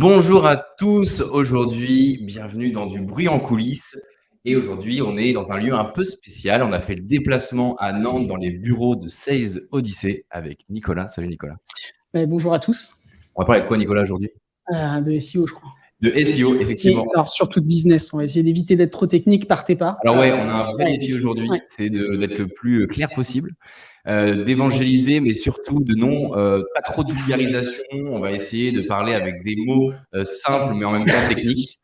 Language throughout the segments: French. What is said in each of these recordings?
Bonjour à tous, aujourd'hui, bienvenue dans du bruit en coulisses. Et aujourd'hui, on est dans un lieu un peu spécial. On a fait le déplacement à Nantes dans les bureaux de Sales Odyssey avec Nicolas. Salut Nicolas. Bonjour à tous. On va parler de quoi Nicolas aujourd'hui? De SEO, je crois. De SEO, effectivement. Alors surtout de business, on va essayer d'éviter d'être trop technique, partez pas. Alors ouais, on a un vrai défi aujourd'hui, c'est d'être le plus clair possible, d'évangéliser, mais surtout pas trop de vulgarisation. On va essayer de parler avec des mots simples, mais en même temps techniques,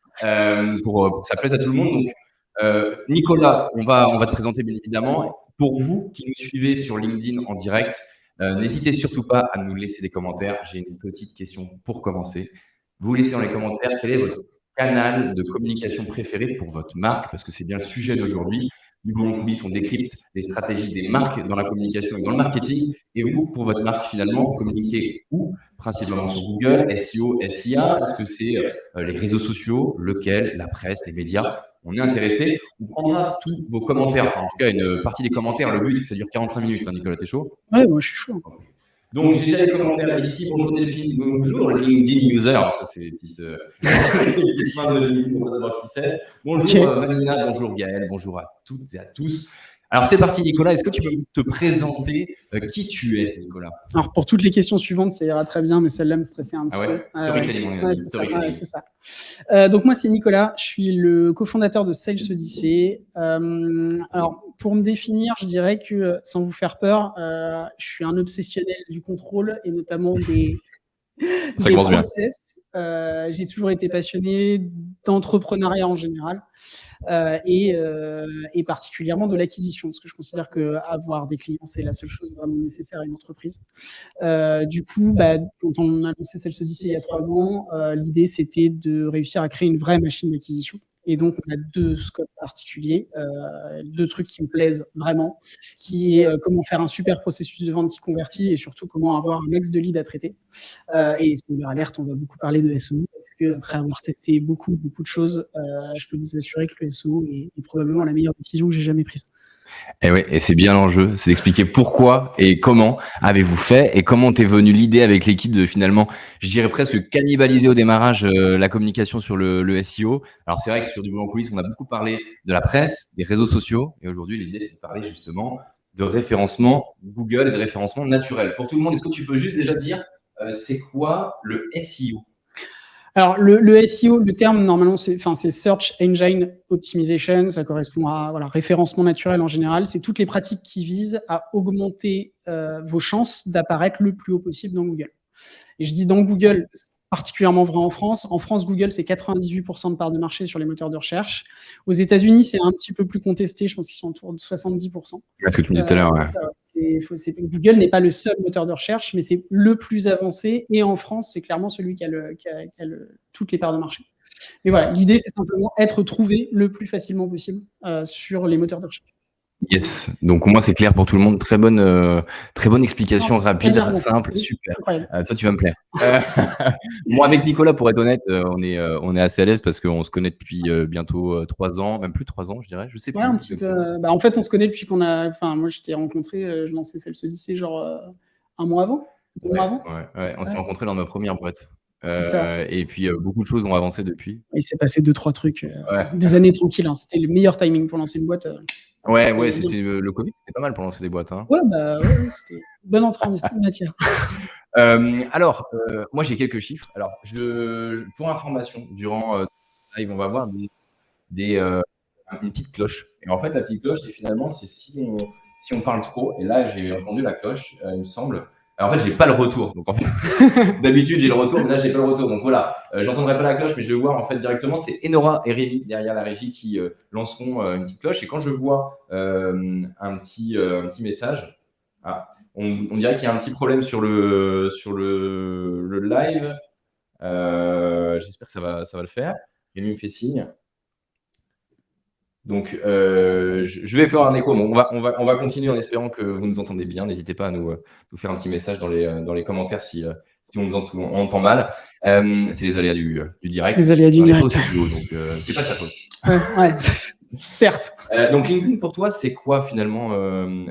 pour que ça plaise à tout le monde. Donc, Nicolas, on va te présenter bien évidemment. Pour vous qui nous suivez sur LinkedIn en direct, n'hésitez surtout pas à nous laisser des commentaires. J'ai une petite question pour commencer. Vous laissez dans les commentaires quel est votre canal de communication préféré pour votre marque, parce que c'est bien le sujet d'aujourd'hui. Du coup, en coulisses, on décrypte les stratégies des marques dans la communication et dans le marketing. Et vous, pour votre marque, finalement, vous communiquez où? Principalement sur Google, SEO, SIA. Est-ce que c'est les réseaux sociaux, lequel, la presse, les médias? On est intéressé. On prendra tous vos commentaires, enfin, en tout cas, une partie des commentaires. Le but, c'est que ça dure 45 minutes. Hein, Nicolas, t'es chaud? Ouais, moi, je suis chaud. Donc, j'ai déjà les commentaires ici. Bonjour Delphine, bonjour LinkedIn user. Ça, c'est des petites mains de LinkedIn pour savoir qui c'est. Bonjour Vanina, bonjour Gaël, bonjour à toutes et à tous. Alors, c'est parti, Nicolas. Est-ce que tu peux te présenter qui tu es, Nicolas? Alors, pour toutes les questions suivantes, ça ira très bien, mais celle-là me stressait un petit peu. Storytelling, c'est ça. Donc, moi, c'est Nicolas. Je suis le cofondateur de Sales Odyssey. Alors, pour me définir, je dirais que, sans vous faire peur, je suis un obsessionnel du contrôle et notamment des process. J'ai toujours été passionné d'entrepreneuriat en général. Et particulièrement de l'acquisition, parce que je considère qu'avoir des clients, c'est la seule chose vraiment nécessaire à une entreprise. Du coup, quand on a lancé Sales Odyssey il y a 3 ans, l'idée, c'était de réussir à créer une vraie machine d'acquisition. Et donc, on a 2 scopes particuliers, 2 trucs qui me plaisent vraiment, qui est comment faire un super processus de vente qui convertit et surtout comment avoir un max de leads à traiter. Et spoiler alerte, on va beaucoup parler de SEO parce qu'après avoir testé beaucoup de choses, je peux vous assurer que le SEO est probablement la meilleure décision que j'ai jamais prise. Et oui, et c'est bien l'enjeu, c'est d'expliquer pourquoi et comment avez-vous fait et comment t'es venu l'idée avec l'équipe de finalement, je dirais presque cannibaliser au démarrage la communication sur le SEO. Alors c'est vrai que sur du bruit en coulisses, on a beaucoup parlé de la presse, des réseaux sociaux, et aujourd'hui l'idée c'est de parler justement de référencement Google et de référencement naturel. Pour tout le monde, est-ce que tu peux juste déjà dire c'est quoi le SEO? Alors, le SEO, le terme, normalement, c'est Search Engine Optimization. Ça correspond à référencement naturel en général. C'est toutes les pratiques qui visent à augmenter vos chances d'apparaître le plus haut possible dans Google. Et je dis dans Google, particulièrement vrai en France. En France, Google, c'est 98% de part de marché sur les moteurs de recherche. Aux États-Unis, c'est un petit peu plus contesté. Je pense qu'ils sont autour de 70%. C'est ce que tu me disais tout à l'heure. Ouais. Google n'est pas le seul moteur de recherche, mais c'est le plus avancé. Et en France, c'est clairement celui qui a toutes les parts de marché. Mais voilà, l'idée, c'est simplement être trouvé le plus facilement possible sur les moteurs de recherche. Yes, donc au moins c'est clair pour tout le monde. Très bonne explication, rapide, simple, super. Toi, tu vas me plaire. Moi, avec Nicolas, pour être honnête, on est assez à l'aise parce qu'on se connaît depuis bientôt 3 ans, même plus de 3 ans, je dirais. Je sais plus. Ouais, un petit peu. En fait, on se connaît depuis qu'on a. Enfin, moi, je t'ai rencontré, je lançais Sales Odyssey genre 1 mois avant, 2 mois avant. Ouais, on s'est rencontrés dans ma première boîte. Et puis beaucoup de choses ont avancé depuis. Il s'est passé 2-3 trucs. Des années tranquilles. Hein. C'était le meilleur timing pour lancer une boîte. Ouais, c'était le Covid, c'était pas mal pour lancer des boîtes. Hein. Ouais, c'était une bonne entrée en matière. Alors, moi j'ai quelques chiffres. Alors, pour information, durant live, on va voir une petite cloche. Et en fait, la petite cloche, finalement, c'est si on parle trop. Et là, j'ai entendu la cloche, il me semble. Alors, en fait, j'ai pas le retour. Donc, en fait, d'habitude, j'ai le retour, mais là, j'ai pas le retour. Donc, voilà, j'entendrai pas la cloche, mais je vais voir en fait directement. C'est Enora et Rémi derrière la régie qui lanceront une petite cloche. Et quand je vois un petit message, on dirait qu'il y a un petit problème sur le live. J'espère que ça va le faire. Rémi me fait signe. Donc, je vais faire un écho. Bon, on va continuer en espérant que vous nous entendez bien. N'hésitez pas à nous faire un petit message dans les commentaires si on nous entend mal. C'est les aléas du direct. Les aléas du direct. Donc, c'est pas de ta faute. Ouais, certes. Donc, LinkedIn, pour toi, c'est quoi finalement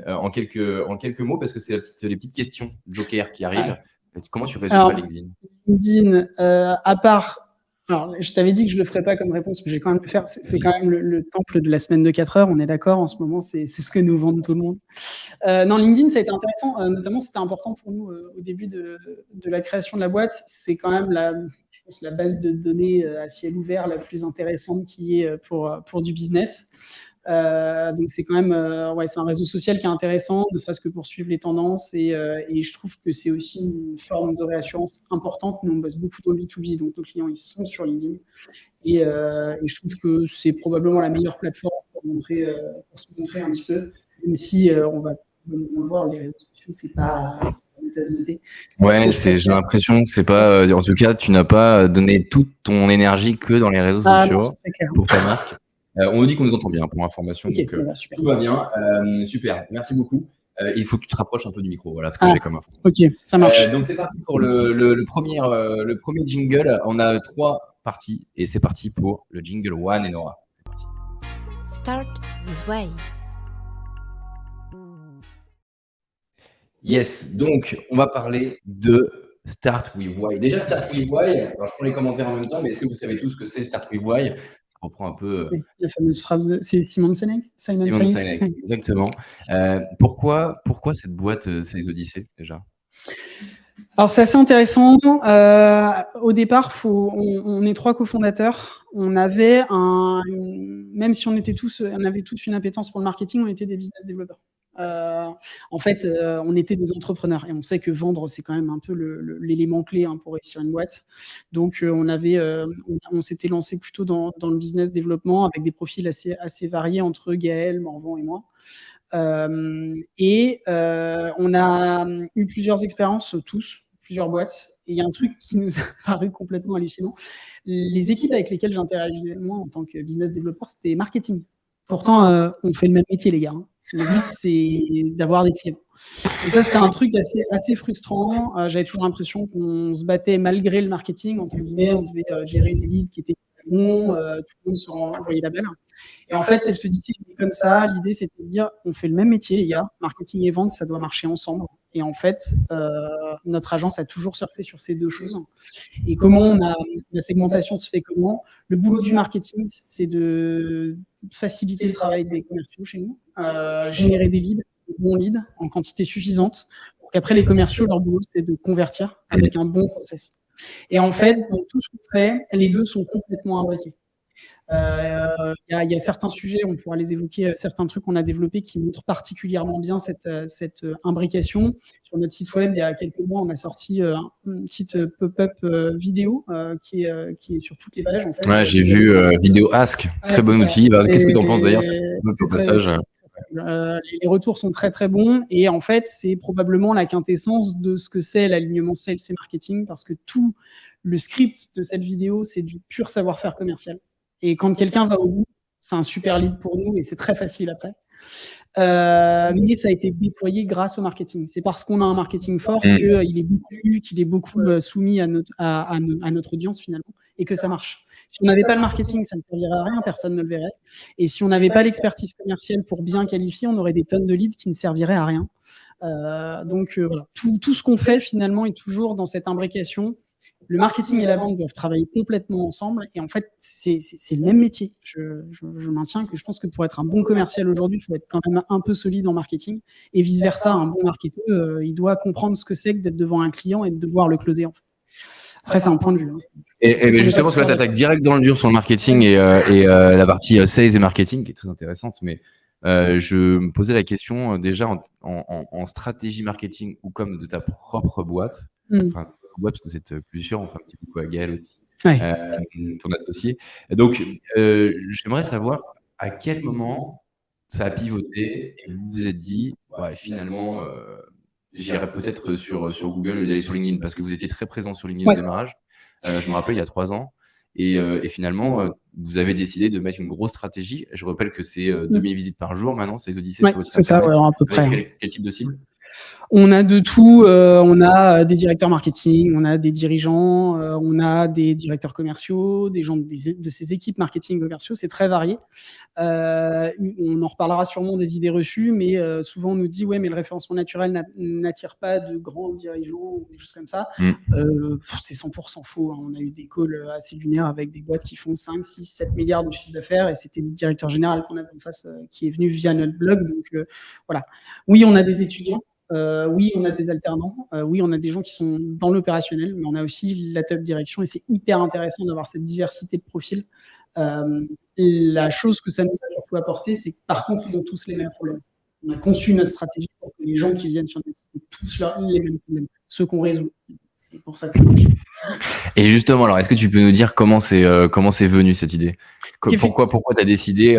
en quelques mots? Parce que c'est les petites questions joker qui arrivent. Comment tu résumerais LinkedIn? LinkedIn, à part... Alors, je t'avais dit que je le ferais pas comme réponse, mais j'ai quand même le faire. C'est quand même le temple de la semaine de 4 heures, on est d'accord, en ce moment, c'est ce que nous vendent tout le monde. Non, LinkedIn, ça a été intéressant, notamment c'était important pour nous au début de la création de la boîte. C'est quand même je pense, la base de données à ciel ouvert la plus intéressante qui est pour du business. Donc c'est quand même c'est un réseau social qui est intéressant, ne serait-ce que pour suivre les tendances, et je trouve que c'est aussi une forme de réassurance importante. Nous on bosse beaucoup dans le B2B, donc nos clients ils sont sur LinkedIn, et je trouve que c'est probablement la meilleure plateforme pour se montrer un petit peu, même si on va le voir, les réseaux sociaux c'est pas une tasse de thé. Ouais, j'ai l'impression que c'est pas, en tout cas, tu n'as pas donné toute ton énergie que dans les réseaux sociaux c'est clair. pour ta marque. On nous dit qu'on nous entend bien pour information, Okay, donc super. tout va bien. Super, merci beaucoup. Il faut que tu te rapproches un peu du micro, voilà ce que j'ai comme info. Ok, ça marche. Donc c'est parti pour le premier jingle. On a 3 parties et c'est parti pour le jingle one et Nora. Start with Why. Yes, donc on va parler de Start with Why. Déjà, Start with Why, alors je prends les commentaires en même temps, mais est-ce que vous savez tous ce que c'est Start with Why? Ça reprend un peu... la fameuse phrase de... C'est Simon Sinek? Simon Sinek, exactement. Pourquoi cette boîte, ces Odyssées, déjà? Alors, c'est assez intéressant. Au départ, on est 3 cofondateurs. On avait même si on avait tous une appétence pour le marketing, on était des business développeurs. En fait, on était des entrepreneurs et on sait que vendre, c'est quand même un peu l'élément clé pour réussir une boîte. Donc, on s'était lancé plutôt dans le business développement avec des profils assez variés entre Gaël, Morvan et moi. On a eu plusieurs expériences, plusieurs boîtes, et il y a un truc qui nous a paru complètement hallucinant. Les équipes avec lesquelles j'interagissais, moi, en tant que business développeur, c'était marketing. Pourtant, on fait le même métier, les gars. Le but, c'est d'avoir des clients. Et ça, c'était un truc assez frustrant. J'avais toujours l'impression qu'on se battait malgré le marketing. On devait gérer des leads qui étaient bons, tout le monde se envoyait la belle. Et en fait, elle se dit comme ça. L'idée, c'était de dire, on fait le même métier, les gars. Marketing et vente, ça doit marcher ensemble. Et en fait, notre agence a toujours surfé sur ces deux choses. Et comment la segmentation se fait comment? Le boulot du marketing, c'est de faciliter le travail des commerciaux chez nous, générer des leads, des bons leads en quantité suffisante, pour qu'après les commerciaux, leur boulot, c'est de convertir avec un bon process. Et en fait, dans tout ce qu'on fait, les deux sont complètement imbriqués. Il y a certains sujets, on pourra les évoquer, certains trucs qu'on a développés qui montrent particulièrement bien cette imbrication. Sur notre site web, il y a quelques mois, on a sorti une petite pop-up vidéo qui est sur toutes les pages. En fait. Ouais, j'ai vu Vidéo Ask, très bon outil. Qu'est-ce que tu en penses d'ailleurs au passage? Les retours sont très très bons, et en fait c'est probablement la quintessence de ce que c'est l'alignement sales et marketing, parce que tout le script de cette vidéo, c'est du pur savoir-faire commercial. Et quand quelqu'un va au bout, c'est un super lead pour nous et c'est très facile après. Mais ça a été déployé grâce au marketing. C'est parce qu'on a un marketing fort qu'il est beaucoup soumis à notre audience finalement, et que ça marche. Si on n'avait pas le marketing, ça ne servirait à rien, personne ne le verrait. Et si on n'avait pas l'expertise commerciale pour bien qualifier, on aurait des tonnes de leads qui ne serviraient à rien. Donc voilà, tout ce qu'on fait finalement est toujours dans cette imbrication. Le marketing et la vente doivent travailler complètement ensemble, et en fait, c'est le même métier. Je maintiens que je pense que pour être un bon commercial aujourd'hui, il faut être quand même un peu solide en marketing, et vice-versa, un bon marketeur, il doit comprendre ce que c'est que d'être devant un client et de devoir le closer. En fait. Après, c'est un point de vue. Et justement, parce que là, tu attaques direct dans le dur sur le marketing et la partie sales et marketing, qui est très intéressante, mais je me posais la question déjà en stratégie marketing ou comme de ta propre boîte, enfin, parce que vous êtes plusieurs, enfin un petit peu à Gaël aussi, ton associé. Donc, j'aimerais savoir à quel moment ça a pivoté et vous vous êtes dit, ouais, finalement, j'irai peut-être sur Google au lieu d'aller sur LinkedIn, parce que vous étiez très présent sur LinkedIn au démarrage. Je me rappelle, il y a 3 ans. Et finalement, vous avez décidé de mettre une grosse stratégie. Je rappelle que c'est 2000 visites par jour maintenant, ces Odyssées. C'est ça, à peu près. Quel type de cible? On a de tout. On a des directeurs marketing, on a des dirigeants, on a des directeurs commerciaux, des gens de ces équipes marketing commerciaux. C'est très varié. On en reparlera sûrement des idées reçues, mais souvent on nous dit ouais, mais le référencement naturel n'attire pas de grands dirigeants ou des choses comme ça. C'est 100% faux. Hein. On a eu des calls assez lunaires avec des boîtes qui font 5, 6, 7 milliards de chiffre d'affaires et c'était le directeur général qu'on avait en face qui est venu via notre blog. Donc voilà. Oui, on a des étudiants. Oui, on a des alternants, oui, on a des gens qui sont dans l'opérationnel, mais on a aussi la top direction et c'est hyper intéressant d'avoir cette diversité de profils. La chose que ça nous a surtout apporté, c'est que par contre, ils ont tous les mêmes problèmes. On a conçu notre stratégie pour que les gens qui viennent sur notre site aient tous les mêmes problèmes, ceux qu'on résout. C'est pour ça que ça marche. Et justement, alors, est-ce que tu peux nous dire comment c'est venu cette idée ? Pourquoi tu as décidé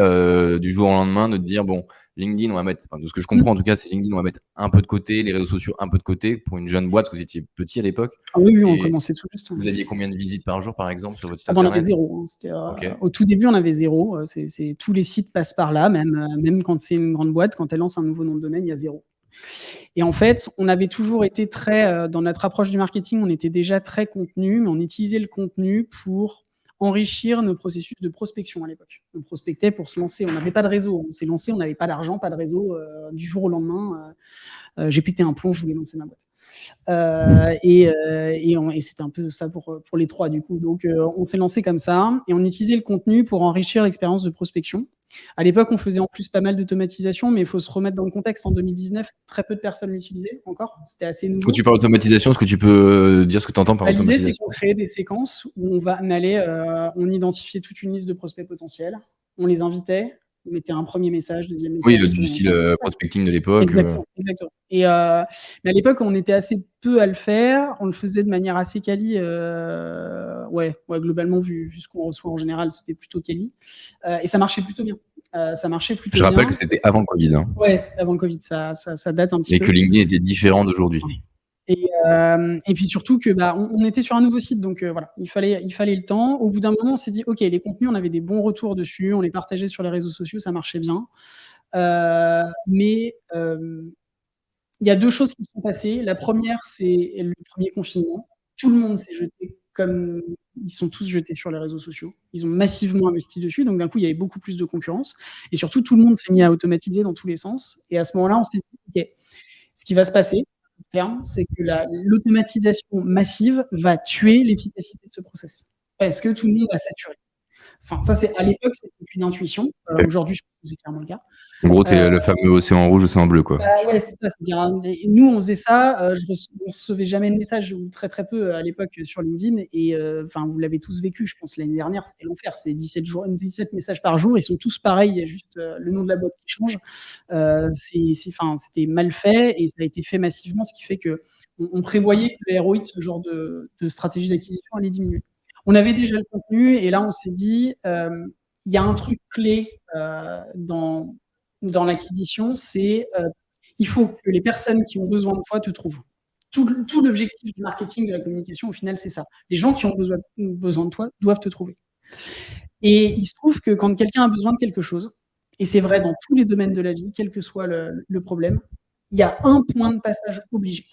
du jour au lendemain de te dire, bon, LinkedIn, on va mettre, de ce que je comprends en tout cas, c'est LinkedIn, on va mettre un peu de côté, les réseaux sociaux un peu de côté pour une jeune boîte, parce que vous étiez petit à l'époque. Ah oui, on commençait tout juste. Vous aviez combien de visites par jour, par exemple, sur votre site internet ? On avait 0. Hein. Au tout début, on avait 0. Tous les sites passent par là, même quand c'est une grande boîte, quand elle lance un nouveau nom de domaine, il y a 0. Et en fait, on avait toujours été très, dans notre approche du marketing, on était déjà très contenu, mais on utilisait le contenu pour enrichir nos processus de prospection à l'époque. On prospectait pour se lancer, on n'avait pas de réseau, on s'est lancé, on n'avait pas d'argent, pas de réseau, du jour au lendemain, j'ai pété un plomb, je voulais lancer ma boîte. Et c'était un peu ça pour les 3 du coup. Donc on s'est lancé comme ça et on utilisait le contenu pour enrichir l'expérience de prospection. À l'époque, on faisait en plus pas mal d'automatisation, mais il faut se remettre dans le contexte. En 2019, très peu de personnes l'utilisaient encore. C'était assez nouveau. Quand tu parles d'automatisation, est-ce que tu peux dire ce que tu entends par automatisation ? L'idée, c'est qu'on créait des séquences où on identifiait toute une liste de prospects potentiels, on les invitait, on mettait un premier message, deuxième message. Oui, du style prospecting de l'époque. Exactement. Mais à l'époque, on était assez peu à le faire. On le faisait de manière assez quali. Globalement, vu ce qu'on reçoit en général, c'était plutôt quali. Et ça marchait plutôt bien. Je rappelle que c'était avant le Covid. Hein. Ouais, c'était avant le Covid. Ça date un petit peu. Et que LinkedIn était différent d'aujourd'hui. Et puis surtout que on était sur un nouveau site, donc voilà, il fallait le temps. Au bout d'un moment, on s'est dit, ok, les contenus, on avait des bons retours dessus, on les partageait sur les réseaux sociaux, ça marchait bien. Mais il y a 2 choses qui se sont passées. La première, c'est le premier confinement. Tout le monde s'est jeté comme ils sont tous jetés sur les réseaux sociaux. Ils ont massivement investi dessus, donc d'un coup, il y avait beaucoup plus de concurrence. Et surtout, tout le monde s'est mis à automatiser dans tous les sens. Et à ce moment-là, on s'est dit, ok, ce qui va se passer, c'est que l'automatisation massive va tuer l'efficacité de ce process. Parce que tout le monde va saturer. Enfin, ça, à l'époque, c'était une intuition. Aujourd'hui, je pense que c'est clairement le cas. En gros, c'est le fameux océan rouge, océan bleu, quoi. Ouais, c'est ça. C'est-à-dire, nous, on faisait ça. On recevait jamais de messages, ou très très peu à l'époque sur LinkedIn. Et vous l'avez tous vécu. Je pense l'année dernière, c'était l'enfer. C'est 17 messages par jour. Ils sont tous pareils. Il y a juste le nom de la boîte qui change. C'était mal fait et ça a été fait massivement, ce qui fait que on prévoyait que le ROI de ce genre de stratégie d'acquisition allait diminuer. On avait déjà le contenu et là, on s'est dit, il y a un truc clé dans l'acquisition, c'est il faut que les personnes qui ont besoin de toi te trouvent. Tout l'objectif du marketing, de la communication, au final, c'est ça. Les gens qui ont besoin de toi doivent te trouver. Et il se trouve que quand quelqu'un a besoin de quelque chose, et c'est vrai dans tous les domaines de la vie, quel que soit le problème, il y a un point de passage obligé.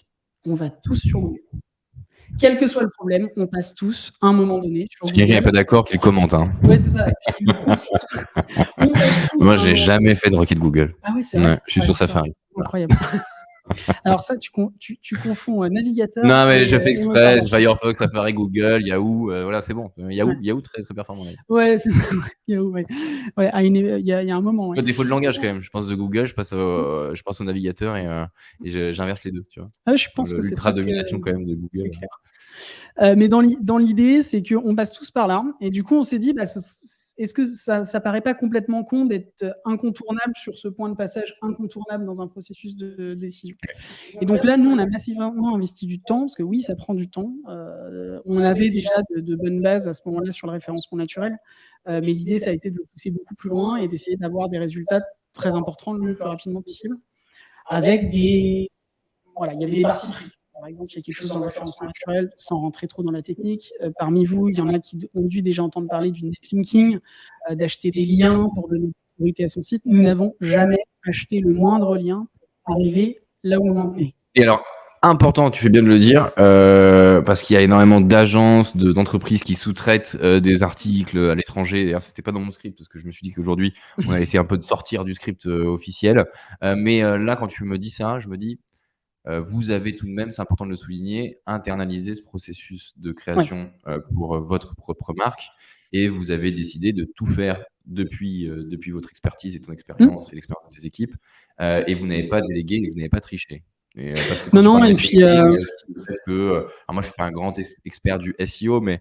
On va tous sur Google. Quel que soit le problème, on passe tous à un moment donné sur Google. Si quelqu'un n'est pas d'accord, qu'il commente. Hein. Ouais, c'est ça. Moi, j'ai jamais fait de requête Google. Ah ouais, c'est vrai. Ouais, je suis sur Safari. Incroyable. Alors ça, tu confonds navigateur. Non, mais je fais exprès. Firefox, Safari, Google, Yahoo. Voilà, c'est bon. Yahoo très, très performant. Ouais, c'est Yahoo. Ouais. Il y a un moment. Ouais. Défaut de langage quand même. Je pense de Google, je passe au navigateur et j'inverse les deux. Tu vois. Ah, je pense que c'est l'ultra domination quand même de Google. C'est clair. Mais dans l'idée, c'est qu'on passe tous par là. Et du coup, on s'est dit, est-ce que ça paraît pas complètement con d'être incontournable sur ce point de passage incontournable dans un processus de décision? Et donc là, nous, on a massivement investi du temps, parce que oui, ça prend du temps. On avait déjà de bonnes bases à ce moment-là sur le référencement naturel, mais l'idée, ça a été de le pousser beaucoup plus loin et d'essayer d'avoir des résultats très importants le plus rapidement possible, avec il y avait des parties pris. Par exemple, il y a quelque chose dans le référencement naturel, sans rentrer trop dans la technique. Parmi vous, il y en a qui ont dû déjà entendre parler du netlinking, d'acheter des liens pour donner priorité à son site. Nous n'avons jamais acheté le moindre lien pour arriver là où on en est. Et alors, important, tu fais bien de le dire, parce qu'il y a énormément d'agences, d'entreprises qui sous-traitent des articles à l'étranger. D'ailleurs, c'était pas dans mon script, parce que je me suis dit qu'aujourd'hui, on a essayé un peu de sortir du script officiel. Mais là, quand tu me dis ça, je me dis, vous avez tout de même, c'est important de le souligner, internalisé ce processus de création pour votre propre marque. Et vous avez décidé de tout faire depuis votre expertise et ton expérience et l'expérience de tes équipes. Et vous n'avez pas délégué et vous n'avez pas triché. Parce que non, et puis... il y a aussi le fait que, alors moi, je suis pas un grand expert du SEO, mais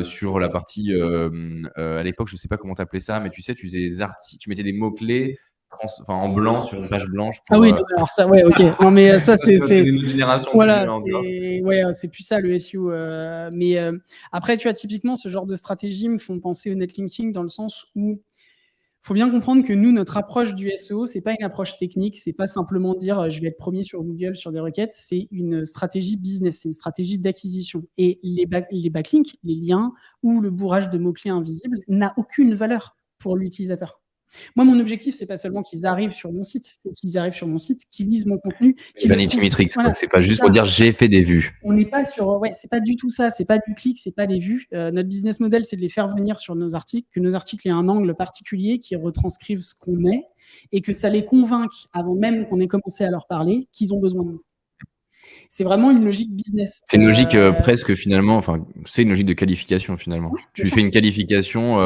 sur la partie, à l'époque, je sais pas comment t'appelais ça, mais tu sais, tu faisais des tu mettais des mots-clés en blanc sur une page blanche. Ah oui, alors ça, ouais, ok. Non, mais ça, c'est une autre génération. Voilà, c'est plus ça le SEO. Mais après, tu vois, typiquement, ce genre de stratégie me font penser au netlinking dans le sens où il faut bien comprendre que nous, notre approche du SEO, c'est pas une approche technique, c'est pas simplement dire je vais être premier sur Google sur des requêtes, c'est une stratégie business, c'est une stratégie d'acquisition. Et les backlinks, les liens ou le bourrage de mots-clés invisibles n'a aucune valeur pour l'utilisateur. Moi, mon objectif, c'est pas seulement qu'ils arrivent sur mon site, c'est qu'ils arrivent sur mon site, qu'ils lisent mon contenu. Vanity Metrics, voilà, c'est pas juste pour dire j'ai fait des vues. On n'est pas sur, c'est pas du tout ça, c'est pas du clic, c'est pas des vues. Notre business model, c'est de les faire venir sur nos articles, que nos articles aient un angle particulier qui retranscrivent ce qu'on est et que ça les convainque avant même qu'on ait commencé à leur parler qu'ils ont besoin de nous. C'est vraiment une logique business. C'est une logique presque finalement, enfin, c'est une logique de qualification finalement. Ouais, tu fais une qualification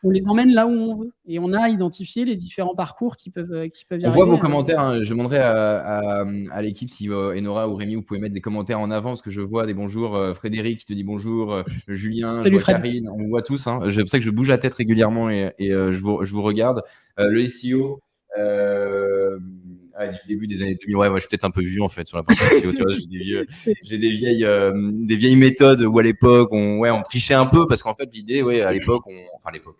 on les emmène là où on veut et on a identifié les différents parcours qui peuvent y arriver. On voit vos commentaires. Hein. Je demanderai à l'équipe si Enora ou Rémi, vous pouvez mettre des commentaires en avant parce que je vois des bonjours. Frédéric qui te dit bonjour, Julien, salut Fred. Karine, on voit tous. Hein. C'est pour ça que je bouge la tête régulièrement et je vous regarde. Le SEO. Du début des années 2000, ouais, moi je suis peut-être un peu vieux en fait sur la partie SEO, tu vois, j'ai des vieilles méthodes où à l'époque on trichait un peu parce qu'en fait l'idée, à l'époque,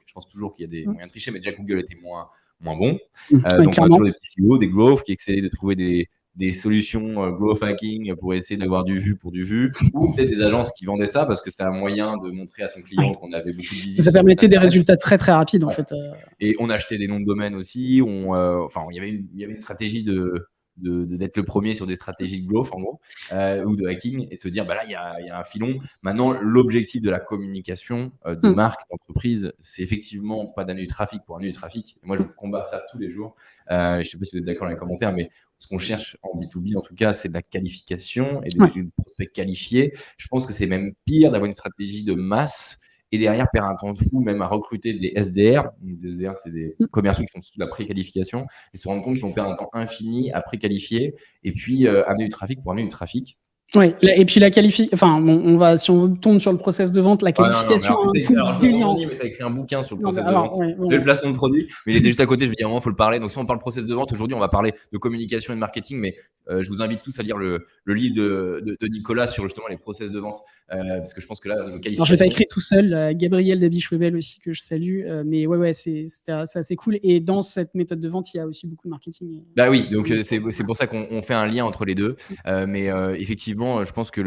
je pense toujours qu'il y a des moyens de tricher, mais déjà Google était moins bon, donc on a toujours des petits SEO, des growth qui essayaient de trouver des solutions growth hacking pour essayer d'avoir du vu pour du vu, ou peut-être des agences qui vendaient ça parce que c'était un moyen de montrer à son client qu'on avait beaucoup de visites. Ça permettait des résultats très très rapides en fait. Et on achetait des noms de domaine aussi. Il y avait une stratégie d'être le premier sur des stratégies de growth en gros, ou de hacking, et se dire là il y a un filon. Maintenant, l'objectif de la communication de marque, d'entreprise, c'est effectivement pas d'amener du trafic pour amener du trafic. Et moi, je combats ça tous les jours. Je sais pas si vous êtes d'accord dans les commentaires, mais ce qu'on cherche en B2B, en tout cas, c'est de la qualification et des prospects qualifiés. Je pense que c'est même pire d'avoir une stratégie de masse et derrière perdre un temps de fou même à recruter des SDR. Des SDR, c'est des commerciaux qui font toute la préqualification et se rendre compte qu'ils vont perdre un temps infini à préqualifier et puis amener du trafic pour amener du trafic. Oui, et puis la qualification, si on tombe sur le process de vente, la qualification. Mais tu as écrit un bouquin sur le process de vente, le placement de produit, mais il était juste à côté. Je me dis, à un moment, il faut le parler. Donc, si on parle process de vente, aujourd'hui, on va parler de communication et de marketing, mais je vous invite tous à lire le livre de Nicolas sur justement les process de vente, parce que je pense que là, au niveau qualification. Je l'ai pas écrit tout seul, Gabriel Dabi-Schwebel aussi, que je salue, mais c'est assez cool. Et dans cette méthode de vente, il y a aussi beaucoup de marketing. Bah oui, donc c'est pour ça qu'on fait un lien entre les deux, mais effectivement, je pense que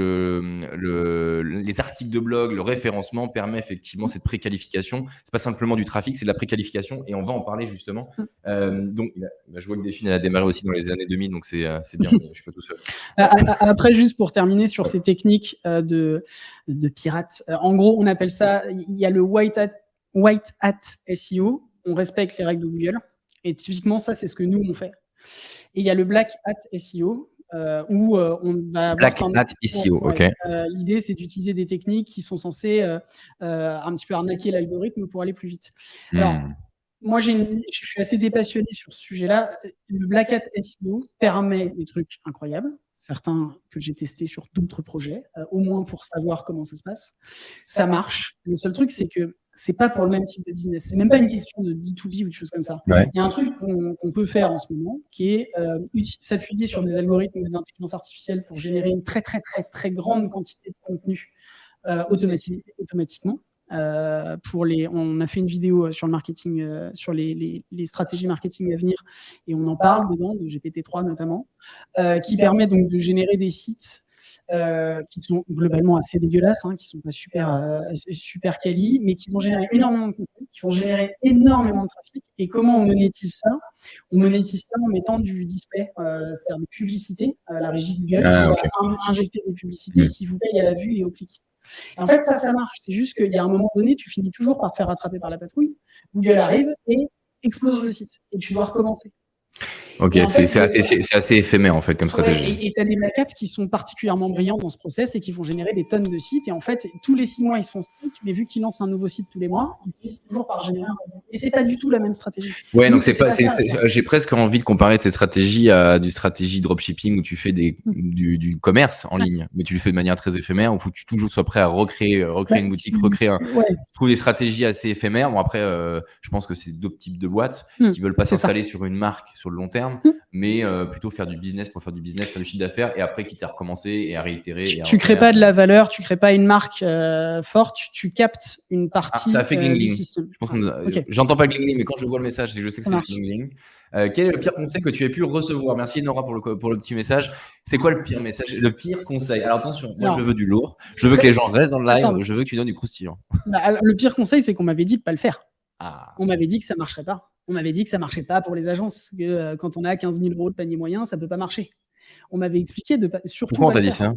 les articles de blog, le référencement permet effectivement cette préqualification. C'est pas simplement du trafic, c'est de la préqualification et on va en parler justement. Donc, je vois que Delphine a démarré aussi dans les années 2000, donc c'est bien, je suis pas tout seul. Après, juste pour terminer sur ces techniques de pirates, en gros, on appelle ça, il y a le white hat SEO, on respecte les règles de Google et typiquement, ça, c'est ce que nous, on fait. Et il y a le black hat SEO, où on va Black Hat SEO, ok. L'idée, c'est d'utiliser des techniques qui sont censées un petit peu arnaquer l'algorithme pour aller plus vite. Alors, moi, je suis assez dépassionné sur ce sujet-là. Le Black Hat SEO permet des trucs incroyables, certains que j'ai testés sur d'autres projets, au moins pour savoir comment ça se passe. Ça marche. Le seul truc, c'est que c'est pas pour le même type de business. C'est même pas une question de B2B ou de choses comme ça. Ouais. Il y a un truc qu'on peut faire en ce moment qui est s'appuyer sur des algorithmes d'intelligence artificielle pour générer une très, très, très, très grande quantité de contenu automatiquement. On a fait une vidéo sur le marketing, sur les stratégies marketing à venir, et on en parle dedans, de GPT-3 notamment, qui permet donc de générer des sites qui sont globalement assez dégueulasses, qui sont pas super quali, mais qui vont générer énormément de contenu, qui vont générer énormément de trafic. Et comment on monétise ça? On monétise ça en mettant du display, c'est-à-dire des publicités, la régie Google qui va injecter des publicités qui vous payent à la vue et au clic. Et en fait, ça marche. C'est juste qu'il y a un moment donné, tu finis toujours par te faire rattraper par la patrouille. Google arrive et explose le site. Et tu dois recommencer. Ok, c'est assez éphémère en fait comme stratégie. Et tu as des maquettes qui sont particulièrement brillants dans ce process et qui vont générer des tonnes de sites. Et en fait, tous les 6 mois, ils se font stick, mais vu qu'ils lancent un nouveau site tous les mois, ils finissent toujours par générer un revenu. Et c'est pas du tout la même stratégie. Ouais, donc j'ai presque envie de comparer ces stratégies à du stratégie dropshipping où tu fais du commerce en ligne, mais tu le fais de manière très éphémère, où faut que tu toujours sois prêt à recréer une boutique, trouver des stratégies assez éphémères. Bon après, je pense que c'est d'autres types de boîtes qui veulent pas s'installer sur une marque sur le long terme. Mais plutôt faire du business pour faire du business, faire du chiffre d'affaires et après quitter à recommencer et à réitérer. Tu crées pas de la valeur, tu crée pas une marque forte, tu captes une partie ça fait du système. J'entends pas gling, mais quand je vois le message, je sais que c'est gling. Quel est le pire conseil que tu aies pu recevoir? Merci Nora pour le petit message. C'est quoi le pire message, le pire conseil? Alors attention, moi je veux du lourd, je veux que les gens restent dans le live, je veux que tu donnes du croustillant. Le pire conseil, c'est qu'on m'avait dit de pas le faire. On m'avait dit que ça marcherait pas. On m'avait dit que ça marchait pas pour les agences, que quand on a 15 000 € de panier moyen, ça peut pas marcher. On m'avait expliqué de pas. Surtout. Pourquoi on t'a dit ça?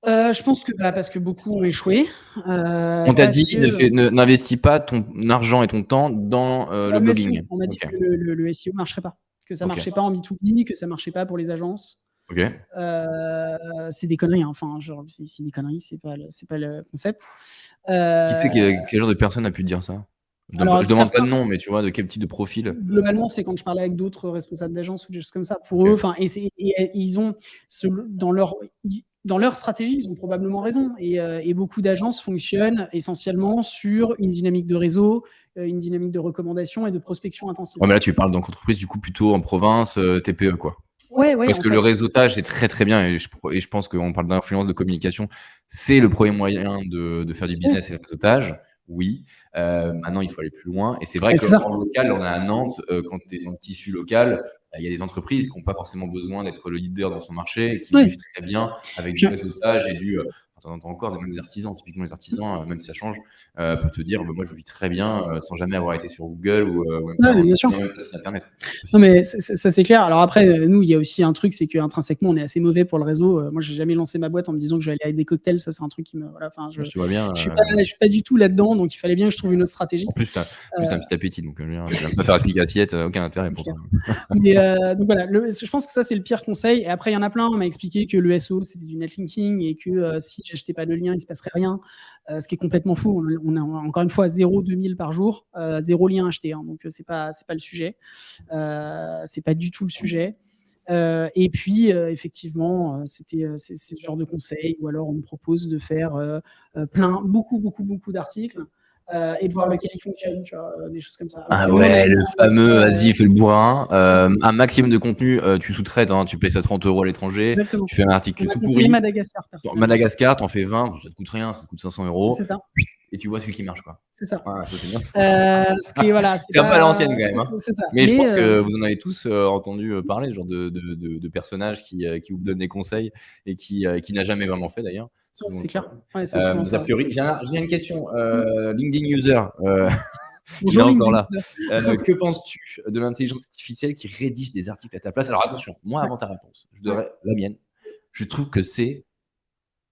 Je pense que parce que beaucoup ont échoué. On t'a dit n'investis pas ton argent et ton temps dans le blogging. On m'a dit que le SEO marcherait pas, que ça marchait pas en B2B, que ça marchait pas pour les agences. C'est des conneries, hein. Enfin, genre, c'est des conneries, c'est pas le concept. Qui c'est quel genre de personne a pu te dire ça? Je demande pas de nom, mais tu vois, de quel type de profil? Globalement, c'est quand je parlais avec d'autres responsables d'agence ou des choses comme ça. Pour eux, ils ont dans leur stratégie, ils ont probablement raison. Et beaucoup d'agences fonctionnent essentiellement sur une dynamique de réseau, une dynamique de recommandation et de prospection intensive. Ouais, mais là, tu parles d'entreprise du coup plutôt en province, TPE, quoi. Ouais, parce que le réseautage est très très bien et je pense qu'on parle d'influence de communication, c'est le premier moyen de faire du business et le réseautage. Oui, maintenant il faut aller plus loin et c'est vrai qu'en local, on est à Nantes, quand tu es dans le tissu local, il y a des entreprises qui n'ont pas forcément besoin d'être le leader dans son marché et qui vivent très bien avec du réseautage et du on entend encore des mêmes artisans, typiquement les artisans, même si ça change, peuvent te dire moi je vis très bien sans jamais avoir été sur Google ou même bien sûr. sur Internet. Non mais ça c'est clair. Alors après nous il y a aussi un truc, c'est qu'intrinsèquement on est assez mauvais pour le réseau. Moi j'ai jamais lancé ma boîte en me disant que j'allais avec des cocktails, ça c'est un truc qui me tu vois bien. Je suis pas du tout là-dedans, donc il fallait bien que je trouve une autre stratégie. En plus t'as un petit appétit, donc je vais pas faire appliquer assiette, aucun intérêt pour toi. Mais donc voilà, je pense que ça c'est le pire conseil. Et après il y en a plein. On m'a expliqué que le SEO c'était du netlinking et que si j'achetais pas de lien, il se passerait rien. Ce qui est complètement faux. On a encore une fois 0,2000 par jour, 0 lien acheté. Hein, donc c'est pas le sujet. C'est pas du tout le sujet. Et puis effectivement, c'est ce genre de conseils. Ou alors on me propose de faire beaucoup d'articles. Et de voir lequel il fonctionne, tu vois, des choses comme ça. Le fameux vas-y, fais le bourrin. Un maximum de contenu, tu sous-traites, hein, tu payes ça 30 € à l'étranger. Exactement. Tu fais un article tout pourri. Madagascar, t'en fais 20, ça te coûte rien, ça te coûte 500 €. C'est ça. Et tu vois celui qui marche, quoi. C'est ça. Ça c'est bien. C'est un peu à l'ancienne quand même. Hein. C'est ça. Mais je pense que vous en avez tous entendu parler, ce genre de personnages qui vous donnent des conseils et qui n'a jamais vraiment fait d'ailleurs. C'est clair. Ouais, c'est souvent ça. A priori, j'ai une question. LinkedIn user. Il est encore là. Que penses-tu de l'intelligence artificielle qui rédige des articles à ta place? Alors attention, moi avant ta réponse, je donnerai la mienne. Je trouve que c'est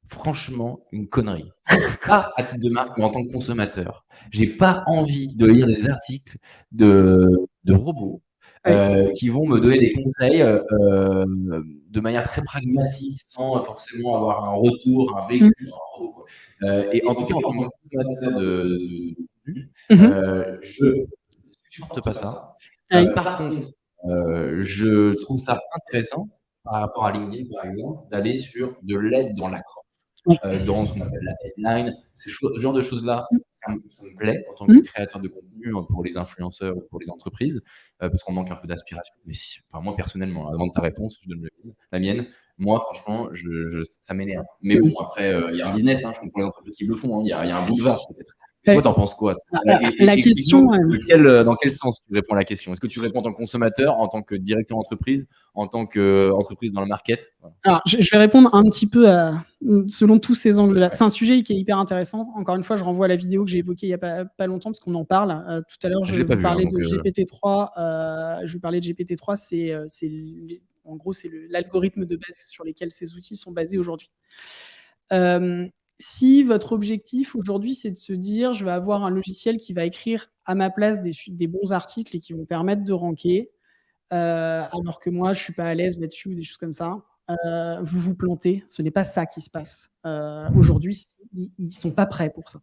franchement une connerie. Pas à titre de marque, mais en tant que consommateur. J'ai pas envie de lire des articles de robots qui vont me donner des conseils de manière très pragmatique, sans forcément avoir un retour, un vécu. Et en tout cas, en tant que consommateur de contenu, je ne supporte pas ça. Par contre, je trouve ça intéressant, par rapport à LinkedIn, par exemple, d'aller sur de l'aide dans l'accroche. Dans ce qu'on appelle la headline, ce genre de choses-là, ça me plaît en tant que créateur de contenu pour les influenceurs ou pour les entreprises, parce qu'on manque un peu d'aspiration. Mais moi, personnellement, avant de ta réponse, je donne la mienne. Moi, franchement, ça m'énerve. Mais bon, après, il y a un business, hein, je comprends les entreprises qui le font, hein, il y a un boulevard peut-être. Toi, t'en penses quoi? La question, dans quel sens tu réponds à la question? Est-ce que tu réponds en tant que consommateur, en tant que directeur d'entreprise, en tant qu'entreprise dans le market? Alors, je vais répondre un petit peu selon tous ces angles-là. C'est un sujet qui est hyper intéressant. Encore une fois, je renvoie à la vidéo que j'ai évoquée il n'y a pas longtemps, parce qu'on en parle. Tout à l'heure, je vais parler de GPT-3. Je vais parler de GPT-3. En gros, c'est l'algorithme de base sur lesquels ces outils sont basés aujourd'hui. Si votre objectif aujourd'hui, c'est de se dire, je vais avoir un logiciel qui va écrire à ma place des bons articles et qui vont permettre de ranker, alors que moi, je ne suis pas à l'aise là-dessus ou des choses comme ça, vous vous plantez. Ce n'est pas ça qui se passe. Aujourd'hui, ils ne sont pas prêts pour ça.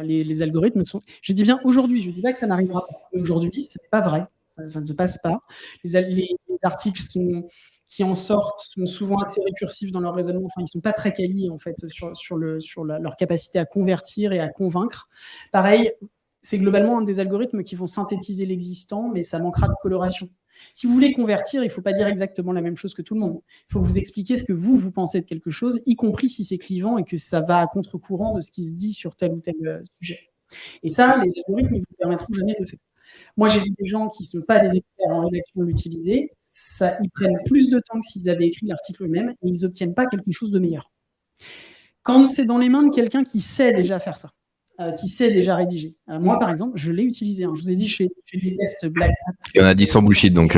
Les algorithmes sont... Je dis bien aujourd'hui, je ne dis pas que ça n'arrivera pas. Aujourd'hui, ce n'est pas vrai. Ça ne se passe pas. Les articles qui en sortent sont souvent assez récursifs dans leur raisonnement. Enfin, ils ne sont pas très qualis en fait, sur leur capacité à convertir et à convaincre. Pareil, c'est globalement un des algorithmes qui vont synthétiser l'existant, mais ça manquera de coloration. Si vous voulez convertir, il ne faut pas dire exactement la même chose que tout le monde. Il faut vous expliquer ce que vous pensez de quelque chose, y compris si c'est clivant et que ça va à contre-courant de ce qui se dit sur tel ou tel sujet. Et ça, les algorithmes ne vous permettront jamais de le faire. Moi, j'ai vu des gens qui ne sont pas des experts en rédaction l'utiliser. Ils prennent plus de temps que s'ils avaient écrit l'article eux-mêmes et ils n'obtiennent pas quelque chose de meilleur. Quand c'est dans les mains de quelqu'un qui sait déjà faire ça, qui sait déjà rédiger. Moi, par exemple, je l'ai utilisé. Je vous ai dit, je fais des tests Black Hat. Il y en a dit sans bullshit, donc...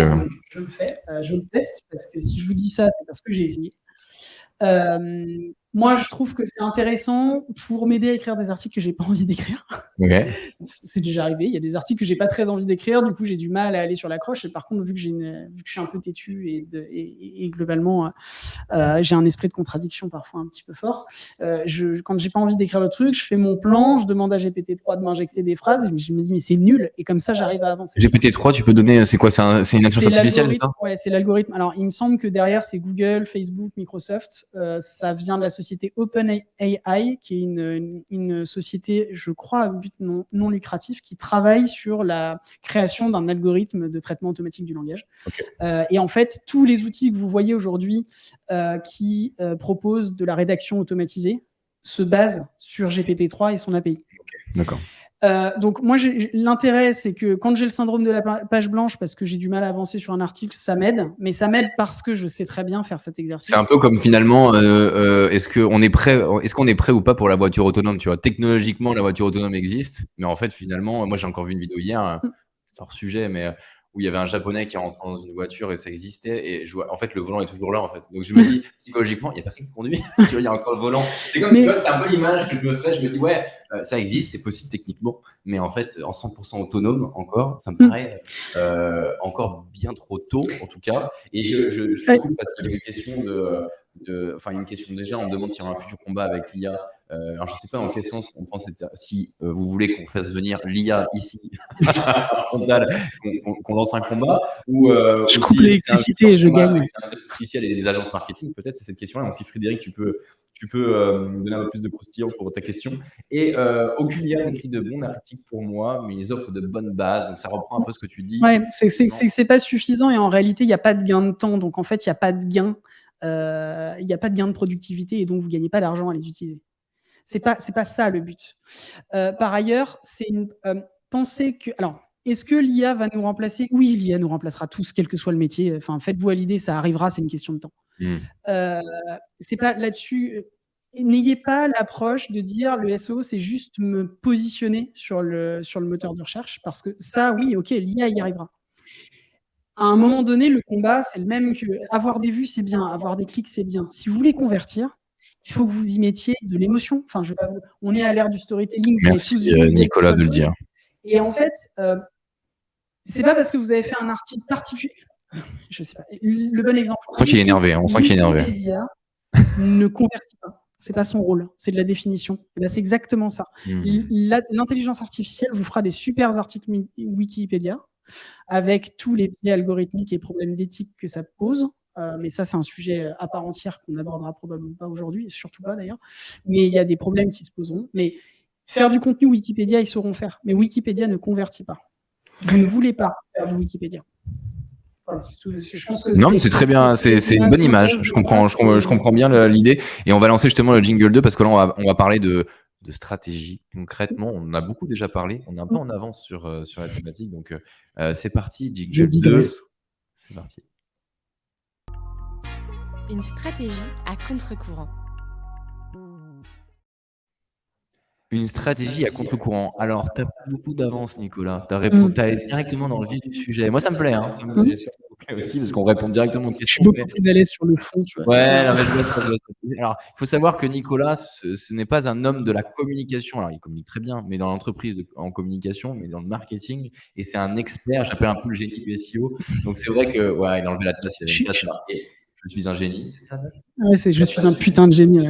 Je le fais, je le teste, parce que si je vous dis ça, c'est parce que j'ai essayé. Moi, je trouve que c'est intéressant pour m'aider à écrire des articles que j'ai pas envie d'écrire. Okay. C'est déjà arrivé. Il y a des articles que j'ai pas très envie d'écrire. Du coup, j'ai du mal à aller sur l'accroche. Et par contre, vu que je suis un peu têtu et globalement, j'ai un esprit de contradiction parfois un petit peu fort. Quand j'ai pas envie d'écrire le truc, je fais mon plan, je demande à GPT-3 de m'injecter des phrases. Et je me dis, mais c'est nul. Et comme ça, j'arrive à avancer. GPT-3, tu peux donner, c'est quoi? C'est une intelligence artificielle, c'est ça? Ouais, c'est l'algorithme. Alors, il me semble que derrière, c'est Google, Facebook, Microsoft. Ça vient de la société OpenAI, qui est une société, je crois, à but non lucratif, qui travaille sur la création d'un algorithme de traitement automatique du langage. Okay. Et en fait, tous les outils que vous voyez aujourd'hui qui proposent de la rédaction automatisée se basent sur GPT-3 et son API. Okay. D'accord. Donc moi, l'intérêt, c'est que quand j'ai le syndrome de la page blanche, parce que j'ai du mal à avancer sur un article, ça m'aide, mais ça m'aide parce que je sais très bien faire cet exercice. C'est un peu comme finalement, est-ce qu'on est prêt ou pas pour la voiture autonome, tu vois? Technologiquement, la voiture autonome existe, mais en fait, finalement, moi j'ai encore vu une vidéo hier, c'est hors sujet, mais où il y avait un Japonais qui est rentré dans une voiture et ça existait, et en fait, le volant est toujours là, en fait. Donc je me dis, psychologiquement, il n'y a personne qui conduit, tu vois, il y a encore le volant. C'est comme, tu vois, c'est un peu l'image que je me fais, je me dis, ouais, ça existe, c'est possible techniquement, mais en fait, en 100% autonome encore, ça me paraît encore bien trop tôt, en tout cas. Et je trouve, parce qu'il y a une question une question déjà, on me demande s'il y aura un futur combat avec l'IA. Alors, je ne sais pas dans quel sens on pense, si vous voulez qu'on fasse venir l'IA ici, à Frontal, qu'on lance un combat, ou je coupe l'électricité et je gagne. Artificiel et des agences marketing, peut-être, c'est cette question-là. Donc, si Frédéric, tu peux me donner un peu plus de croustillant pour ta question. Et aucune IA n'écrit de bons articles pour moi, mais ils offrent de bonnes bases. Donc, ça reprend un peu ce que tu dis. Ouais, c'est pas suffisant et en réalité, il n'y a pas de gain de temps. Donc, en fait, il n'y a pas de gain. Il n'y a pas de gain de productivité et donc vous ne gagnez pas d'argent à les utiliser. C'est pas ça le but. Par ailleurs, c'est penser que... Alors, est-ce que l'IA va nous remplacer? Oui, l'IA nous remplacera tous, quel que soit le métier. Enfin, faites-vous à l'idée, ça arrivera, c'est une question de temps. C'est pas là-dessus... N'ayez pas l'approche de dire le SEO, c'est juste me positionner sur le moteur de recherche, parce que ça, oui, ok, l'IA y arrivera. À un moment donné, le combat, c'est le même que avoir des vues, c'est bien, avoir des clics, c'est bien. Si vous voulez convertir, il faut que vous y mettiez de l'émotion. Enfin, on est à l'ère du storytelling. Merci Nicolas de le dire. Et en fait, c'est pas parce que vous avez fait un article particulier. Je sais pas. Le bon exemple. On sent qu'il est énervé. On sent qu'il est énervé. Wikipédia ne convertit pas. C'est pas son rôle. C'est de la définition. Et là, c'est exactement ça. L'intelligence artificielle vous fera des super articles Wikipédia, avec tous les biais algorithmiques et problèmes d'éthique que ça pose. Mais ça, c'est un sujet à part entière qu'on n'abordera probablement pas aujourd'hui, et surtout pas d'ailleurs. Mais il y a des problèmes qui se poseront. Mais faire du contenu Wikipédia, ils sauront faire. Mais Wikipédia ne convertit pas. Vous ne voulez pas faire du Wikipédia. Voilà, non, mais c'est très bien, c'est une bonne image. Je comprends bien l'idée. Et on va lancer justement le jingle 2 parce que là, on va parler de de stratégie. Concrètement, on en a beaucoup déjà parlé. On est un peu en avance sur la thématique. Donc, c'est parti. Je Jingle 2. digresse. C'est parti. Une stratégie à contre-courant. Une stratégie à contre-courant. Alors, tu as pas beaucoup d'avance, Nicolas. Tu as allé directement dans le vif du sujet. Moi, ça me plaît. Hein. J'espère que ça vous plaît aussi, parce qu'on répond directement aux Je suis questions. beaucoup plus à l'aise sur le fond, tu vois. Ouais, non, mais je vois ça. Alors, il faut savoir que Nicolas, ce n'est pas un homme de la communication. Alors, il communique très bien, mais dans l'entreprise en communication, mais dans le marketing. Et c'est un expert. J'appelle un peu le génie du SEO. Donc, c'est vrai que, ouais, il a enlevé la tasse. Il y avait une tasse marquée. Je suis un génie. C'est ça, Ouais, je suis un putain de génie.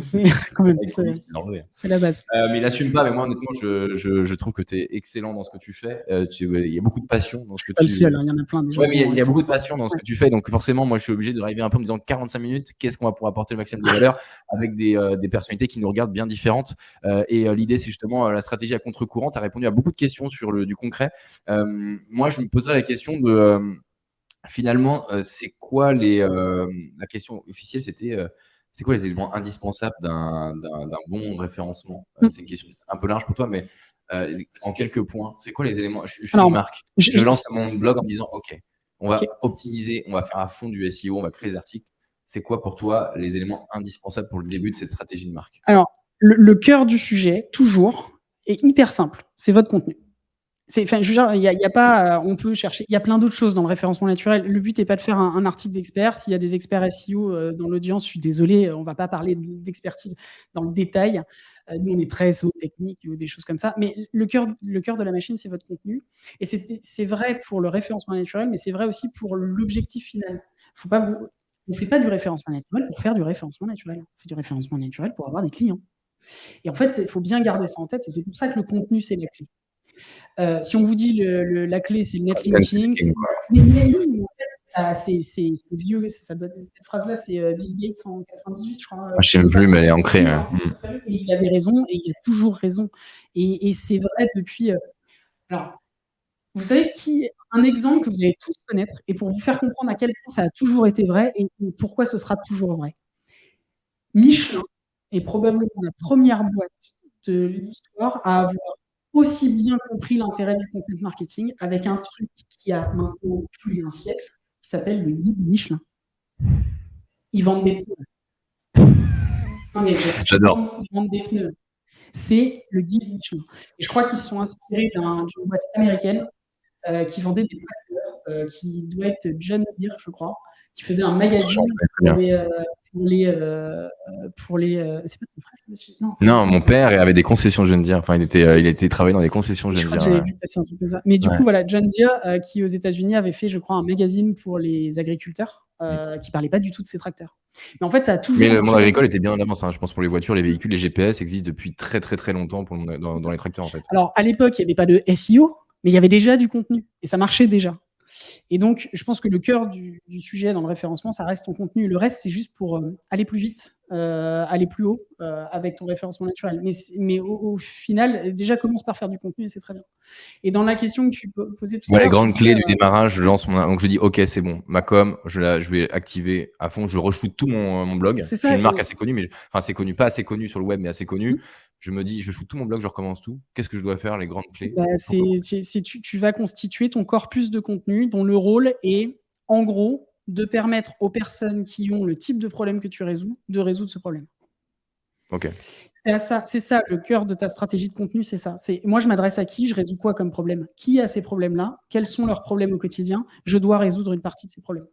C'est Quand même, hein. c'est la base. Mais il assume pas. Mais moi, honnêtement, je trouve que tu es excellent dans ce que tu fais. Il y a beaucoup de passion dans ce que Pas le tu seul, hein, il y en a plein déjà. Ouais, mais il y a beaucoup de passion dans ce que tu fais. Donc, forcément, moi, je suis obligé d'arriver un peu en me disant 45 minutes, qu'est-ce qu'on va pouvoir apporter le maximum de valeur avec des personnalités qui nous regardent bien différentes. L'idée, c'est justement la stratégie à contre-courant. Tu as répondu à beaucoup de questions sur du concret. Moi, je me poserais la question de finalement, c'est quoi la question officielle, c'était c'est quoi les éléments indispensables d'un bon référencement? C'est une question un peu large pour toi, mais en quelques points, c'est quoi les éléments? Je suis une marque. Je lance mon blog en me disant, OK, on va optimiser, on va faire à fond du SEO, on va créer des articles. C'est quoi pour toi les éléments indispensables pour le début de cette stratégie de marque? Alors, le cœur du sujet, toujours, est hyper simple. C'est votre contenu. Enfin, je veux dire, il y a pas, on peut chercher. Il y a plein d'autres choses dans le référencement naturel. Le but n'est pas de faire un article d'expert. S'il y a des experts SEO dans l'audience, je suis désolé, on va pas parler d'expertise dans le détail. Nous, on est très SEO technique ou des choses comme ça. Mais le cœur de la machine, c'est votre contenu. Et c'est vrai pour le référencement naturel, mais c'est vrai aussi pour l'objectif final. On ne fait pas du référencement naturel pour faire du référencement naturel. On fait du référencement naturel pour avoir des clients. Et en fait, il faut bien garder ça en tête. Et c'est pour ça que le contenu, c'est la clé. Si on vous dit la clé, c'est le netlinking, c'est vieux. Cette phrase-là, c'est Bill Gates en 98, je crois. Je ne sais plus, mais elle est ancrée. Et il avait raison, et il a toujours raison. Et c'est vrai depuis. Alors, vous savez un exemple que vous allez tous connaître, et pour vous faire comprendre à quel point ça a toujours été vrai et pourquoi ce sera toujours vrai. Michelin est probablement la première boîte de l'histoire à avoir aussi bien compris l'intérêt du content marketing avec un truc qui a maintenant plus d'un siècle, qui s'appelle le guide Michelin. Ils vendent des pneus. Non, mais j'adore. Ils vendent des pneus. C'est le guide Michelin. Et je crois qu'ils sont inspirés d'une boîte américaine qui vendait des tracteurs, qui doit être John Deere, je crois, qui faisait un magazine pour les. C'est pas ton frère, monsieur? Non, mon père avait des concessions John Deere. Enfin, il était travaillé dans des concessions John Deere. Je crois que j'avais vu passer un truc comme ça. Mais du coup, voilà, John Deere, qui aux États-Unis avait fait, je crois, un magazine pour les agriculteurs, qui parlait pas du tout de ces tracteurs. Mais en fait, ça a toujours. Mais le monde agricole était bien en avance. Je pense pour les voitures, les véhicules, les GPS existent depuis très très très longtemps dans les tracteurs en fait. Alors, à l'époque, il n'y avait pas de SEO, mais il y avait déjà du contenu et ça marchait déjà. Et donc, je pense que le cœur du sujet dans le référencement, ça reste ton contenu. Le reste, c'est juste pour aller plus vite, aller plus haut avec ton référencement naturel. Mais au final, déjà, commence par faire du contenu et c'est très bien. Et dans la question que tu posais tout à l'heure... les grandes clés du démarrage, je lance donc je dis, OK, c'est bon, ma com, je vais activer à fond, je re-shoot tout mon blog. C'est ça, je suis une marque assez connue, mais assez connue, pas assez connue sur le web, mais assez connue. Je me dis, je shoot tout mon blog, je recommence tout. Qu'est-ce que je dois faire, les grandes clés? Tu vas constituer ton corpus de contenu dont le rôle est, en gros, de permettre aux personnes qui ont le type de problème que tu résous, de résoudre ce problème. OK. C'est ça, le cœur de ta stratégie de contenu, c'est ça. Moi, je m'adresse à qui? Je résous quoi comme problème? Qui a ces problèmes-là? Quels sont leurs problèmes au quotidien? Je dois résoudre une partie de ces problèmes.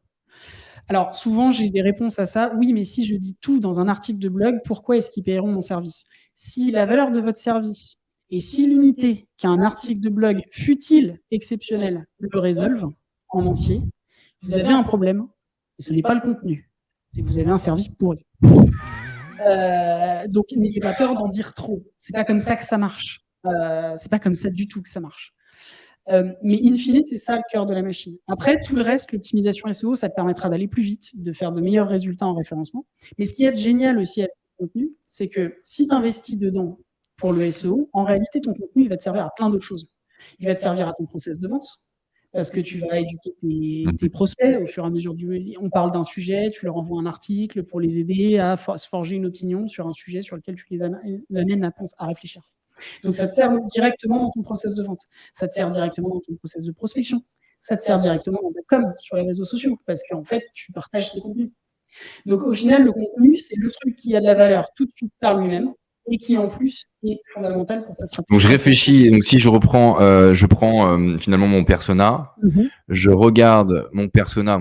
Alors, souvent, j'ai des réponses à ça. Oui, mais si je dis tout dans un article de blog, pourquoi est-ce qu'ils paieront mon service? Si la valeur de votre service est si limitée qu'un article de blog, fût-il exceptionnel, le résolve en entier, vous avez un problème. Ce n'est pas le contenu. C'est que vous avez un service pourri. Donc, n'ayez pas peur d'en dire trop. C'est pas comme ça que ça marche. C'est pas comme ça du tout que ça marche. Mais in fine, c'est ça le cœur de la machine. Après, tout le reste, l'optimisation SEO, ça te permettra d'aller plus vite, de faire de meilleurs résultats en référencement. Mais ce qui est génial aussi avec ton contenu, c'est que si tu investis dedans pour le SEO, en réalité, ton contenu, il va te servir à plein d'autres choses. Il va te servir à ton process de vente. parce que tu vas éduquer tes prospects au fur et à mesure on parle d'un sujet, tu leur envoies un article pour les aider à se forger une opinion sur un sujet sur lequel tu les amènes à réfléchir. Donc, ça te sert directement dans ton process de vente. Ça te sert directement dans ton process de prospection. Ça te sert directement dans ta com sur les réseaux sociaux parce qu'en fait, tu partages tes contenus. Donc, au final, le contenu, c'est le truc qui a de la valeur tout de suite par lui-même et qui, en plus, est fondamental pour ta stratégie. Donc, je réfléchis. Donc, si je reprends, je prends finalement mon persona. Je regarde mon persona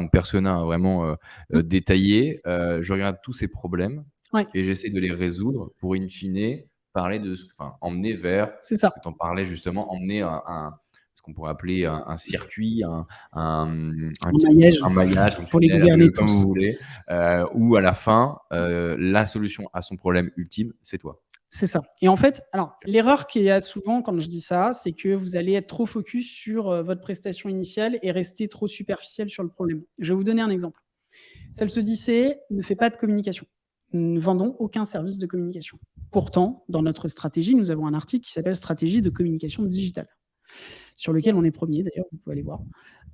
vraiment détaillé. Je regarde tous ses problèmes et j'essaie de les résoudre pour, in fine, parler emmener vers ce que tu en parlais justement, emmener ce qu'on pourrait appeler un circuit, un maillage pour les gouverner comme vous voulez, où à la fin, la solution à son problème ultime, c'est toi. C'est ça. Et en fait, alors, l'erreur qu'il y a souvent quand je dis ça, c'est que vous allez être trop focus sur votre prestation initiale et rester trop superficiel sur le problème. Je vais vous donner un exemple. Celle-ci ne fait pas de communication. Nous ne vendons aucun service de communication. Pourtant, dans notre stratégie, nous avons un article qui s'appelle « Stratégie de communication digitale », sur lequel on est premier, d'ailleurs, vous pouvez aller voir.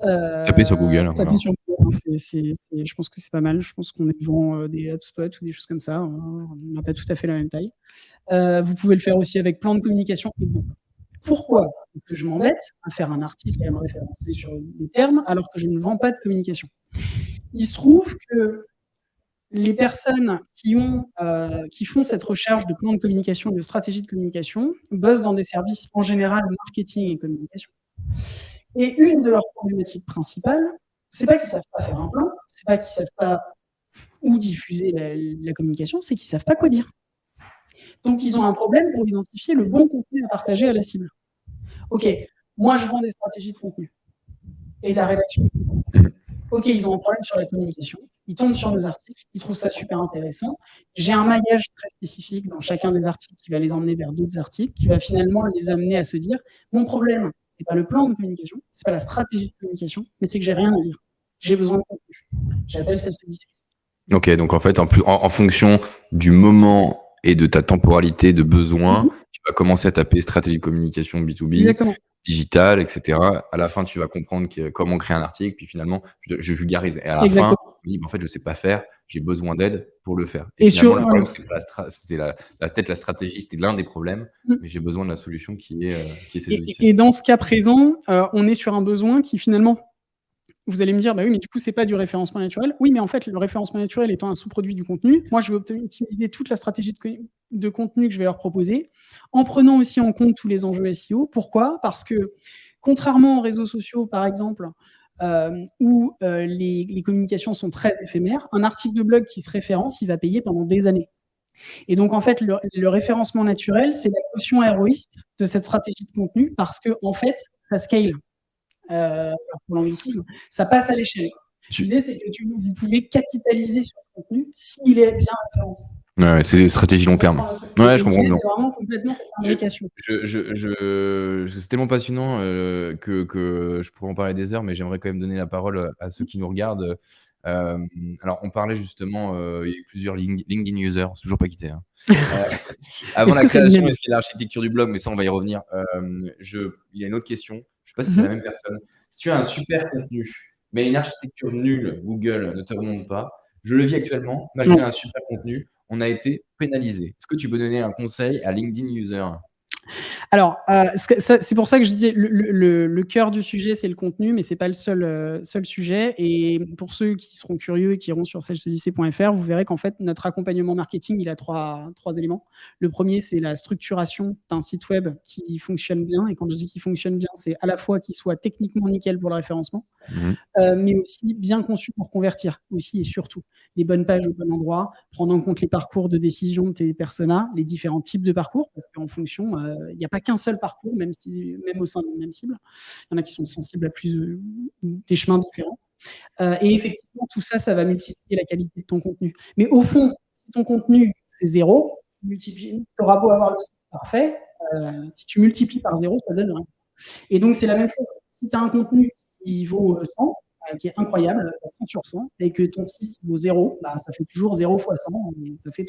Tapez sur Google. Tapez sur Google, je pense que c'est pas mal. Je pense qu'on est devant des HubSpot ou des choses comme ça. On n'a pas tout à fait la même taille. Vous pouvez le faire aussi avec plan de communication, exemple. Pourquoi est-ce que je m'embête à faire un article et à me référencer sur des termes alors que je ne vends pas de communication? Il se trouve que les personnes qui font cette recherche de plan de communication et de stratégie de communication bossent dans des services en général marketing et communication. Et une de leurs problématiques principales, c'est pas qu'ils savent pas faire un plan, c'est pas qu'ils savent pas où diffuser la communication, c'est qu'ils savent pas quoi dire. Donc, ils ont un problème pour identifier le bon contenu à partager à la cible. Ok, moi je vends des stratégies de contenu et de la rédaction. Ok, ils ont un problème sur la communication. Ils tombent sur nos articles, ils trouvent ça super intéressant. J'ai un maillage très spécifique dans chacun des articles qui va les emmener vers d'autres articles, qui va finalement les amener à se dire mon problème, c'est pas le plan de communication, c'est pas la stratégie de communication, mais c'est que j'ai rien à dire. J'ai besoin de contenu. J'appelle ça solliciter. Ok, donc en fait, en fonction du moment et de ta temporalité de besoin, tu vas commencer à taper stratégie de communication B2B. Exactement. Digital, etc. À la fin, tu vas comprendre comment créer un article, puis finalement, je vulgarise. Et à la fin, je me dis, en fait, je ne sais pas faire, j'ai besoin d'aide pour le faire. Et finalement, le problème, c'était peut-être la stratégie, c'était l'un des problèmes, mais j'ai besoin de la solution qui est ces logiciels. Et dans ce cas présent, on est sur un besoin qui finalement, vous allez me dire, bah oui, mais du coup, c'est pas du référencement naturel. Oui, mais en fait, le référencement naturel étant un sous-produit du contenu, moi, je vais optimiser toute la stratégie de contenu que je vais leur proposer, en prenant aussi en compte tous les enjeux SEO. Pourquoi ? Parce que, contrairement aux réseaux sociaux, par exemple, où les communications sont très éphémères, un article de blog qui se référence, il va payer pendant des années. Et donc, en fait, le référencement naturel, c'est la caution héroïste de cette stratégie de contenu parce que, en fait, ça scale. Pour l'anglicisme, ça passe à l'échelle. L'idée, c'est que vous pouvez capitaliser sur le contenu s'il est bien référencé. Ouais, c'est des stratégies long terme. Ouais, je comprends bien. C'est vraiment complètement cette imbrication. C'est tellement passionnant que je pourrais en parler des heures, mais j'aimerais quand même donner la parole à ceux qui nous regardent. Alors, on parlait justement, il y a eu plusieurs LinkedIn users, c'est toujours pas quitté. Hein. Avant la création et l'architecture du blog, mais ça, on va y revenir. Il y a une autre question. Je ne sais pas si c'est la même personne. Si tu as un super contenu, mais une architecture nulle, Google ne te remonte pas. Je le vis actuellement, malgré un super contenu, on a été pénalisé. Est-ce que tu peux donner un conseil à LinkedIn user ? Alors, c'est pour ça que je disais le cœur du sujet, c'est le contenu, mais c'est pas le seul sujet. Et pour ceux qui seront curieux et qui iront sur salesodyssey.fr, vous verrez qu'en fait, notre accompagnement marketing, il a trois éléments. Le premier, c'est la structuration d'un site web qui fonctionne bien. Et quand je dis qu'il fonctionne bien, c'est à la fois qu'il soit techniquement nickel pour le référencement, mais aussi bien conçu pour convertir, aussi et surtout. Les bonnes pages au bon endroit, prendre en compte les parcours de décision de tes personas, les différents types de parcours, parce qu'en fonction, il n'y a pas qu'un seul parcours, même au sein d'une même cible. Il y en a qui sont sensibles à des chemins différents. Et effectivement, tout ça, ça va multiplier la qualité de ton contenu. Mais au fond, si ton contenu, c'est 0, tu auras beau avoir le site parfait, si tu multiplies par 0, ça donne rien. Et donc, c'est la même chose. Si tu as un contenu qui vaut 100, qui est incroyable, 100 sur 100, et que ton site vaut 0, bah, ça fait toujours 0 fois 100.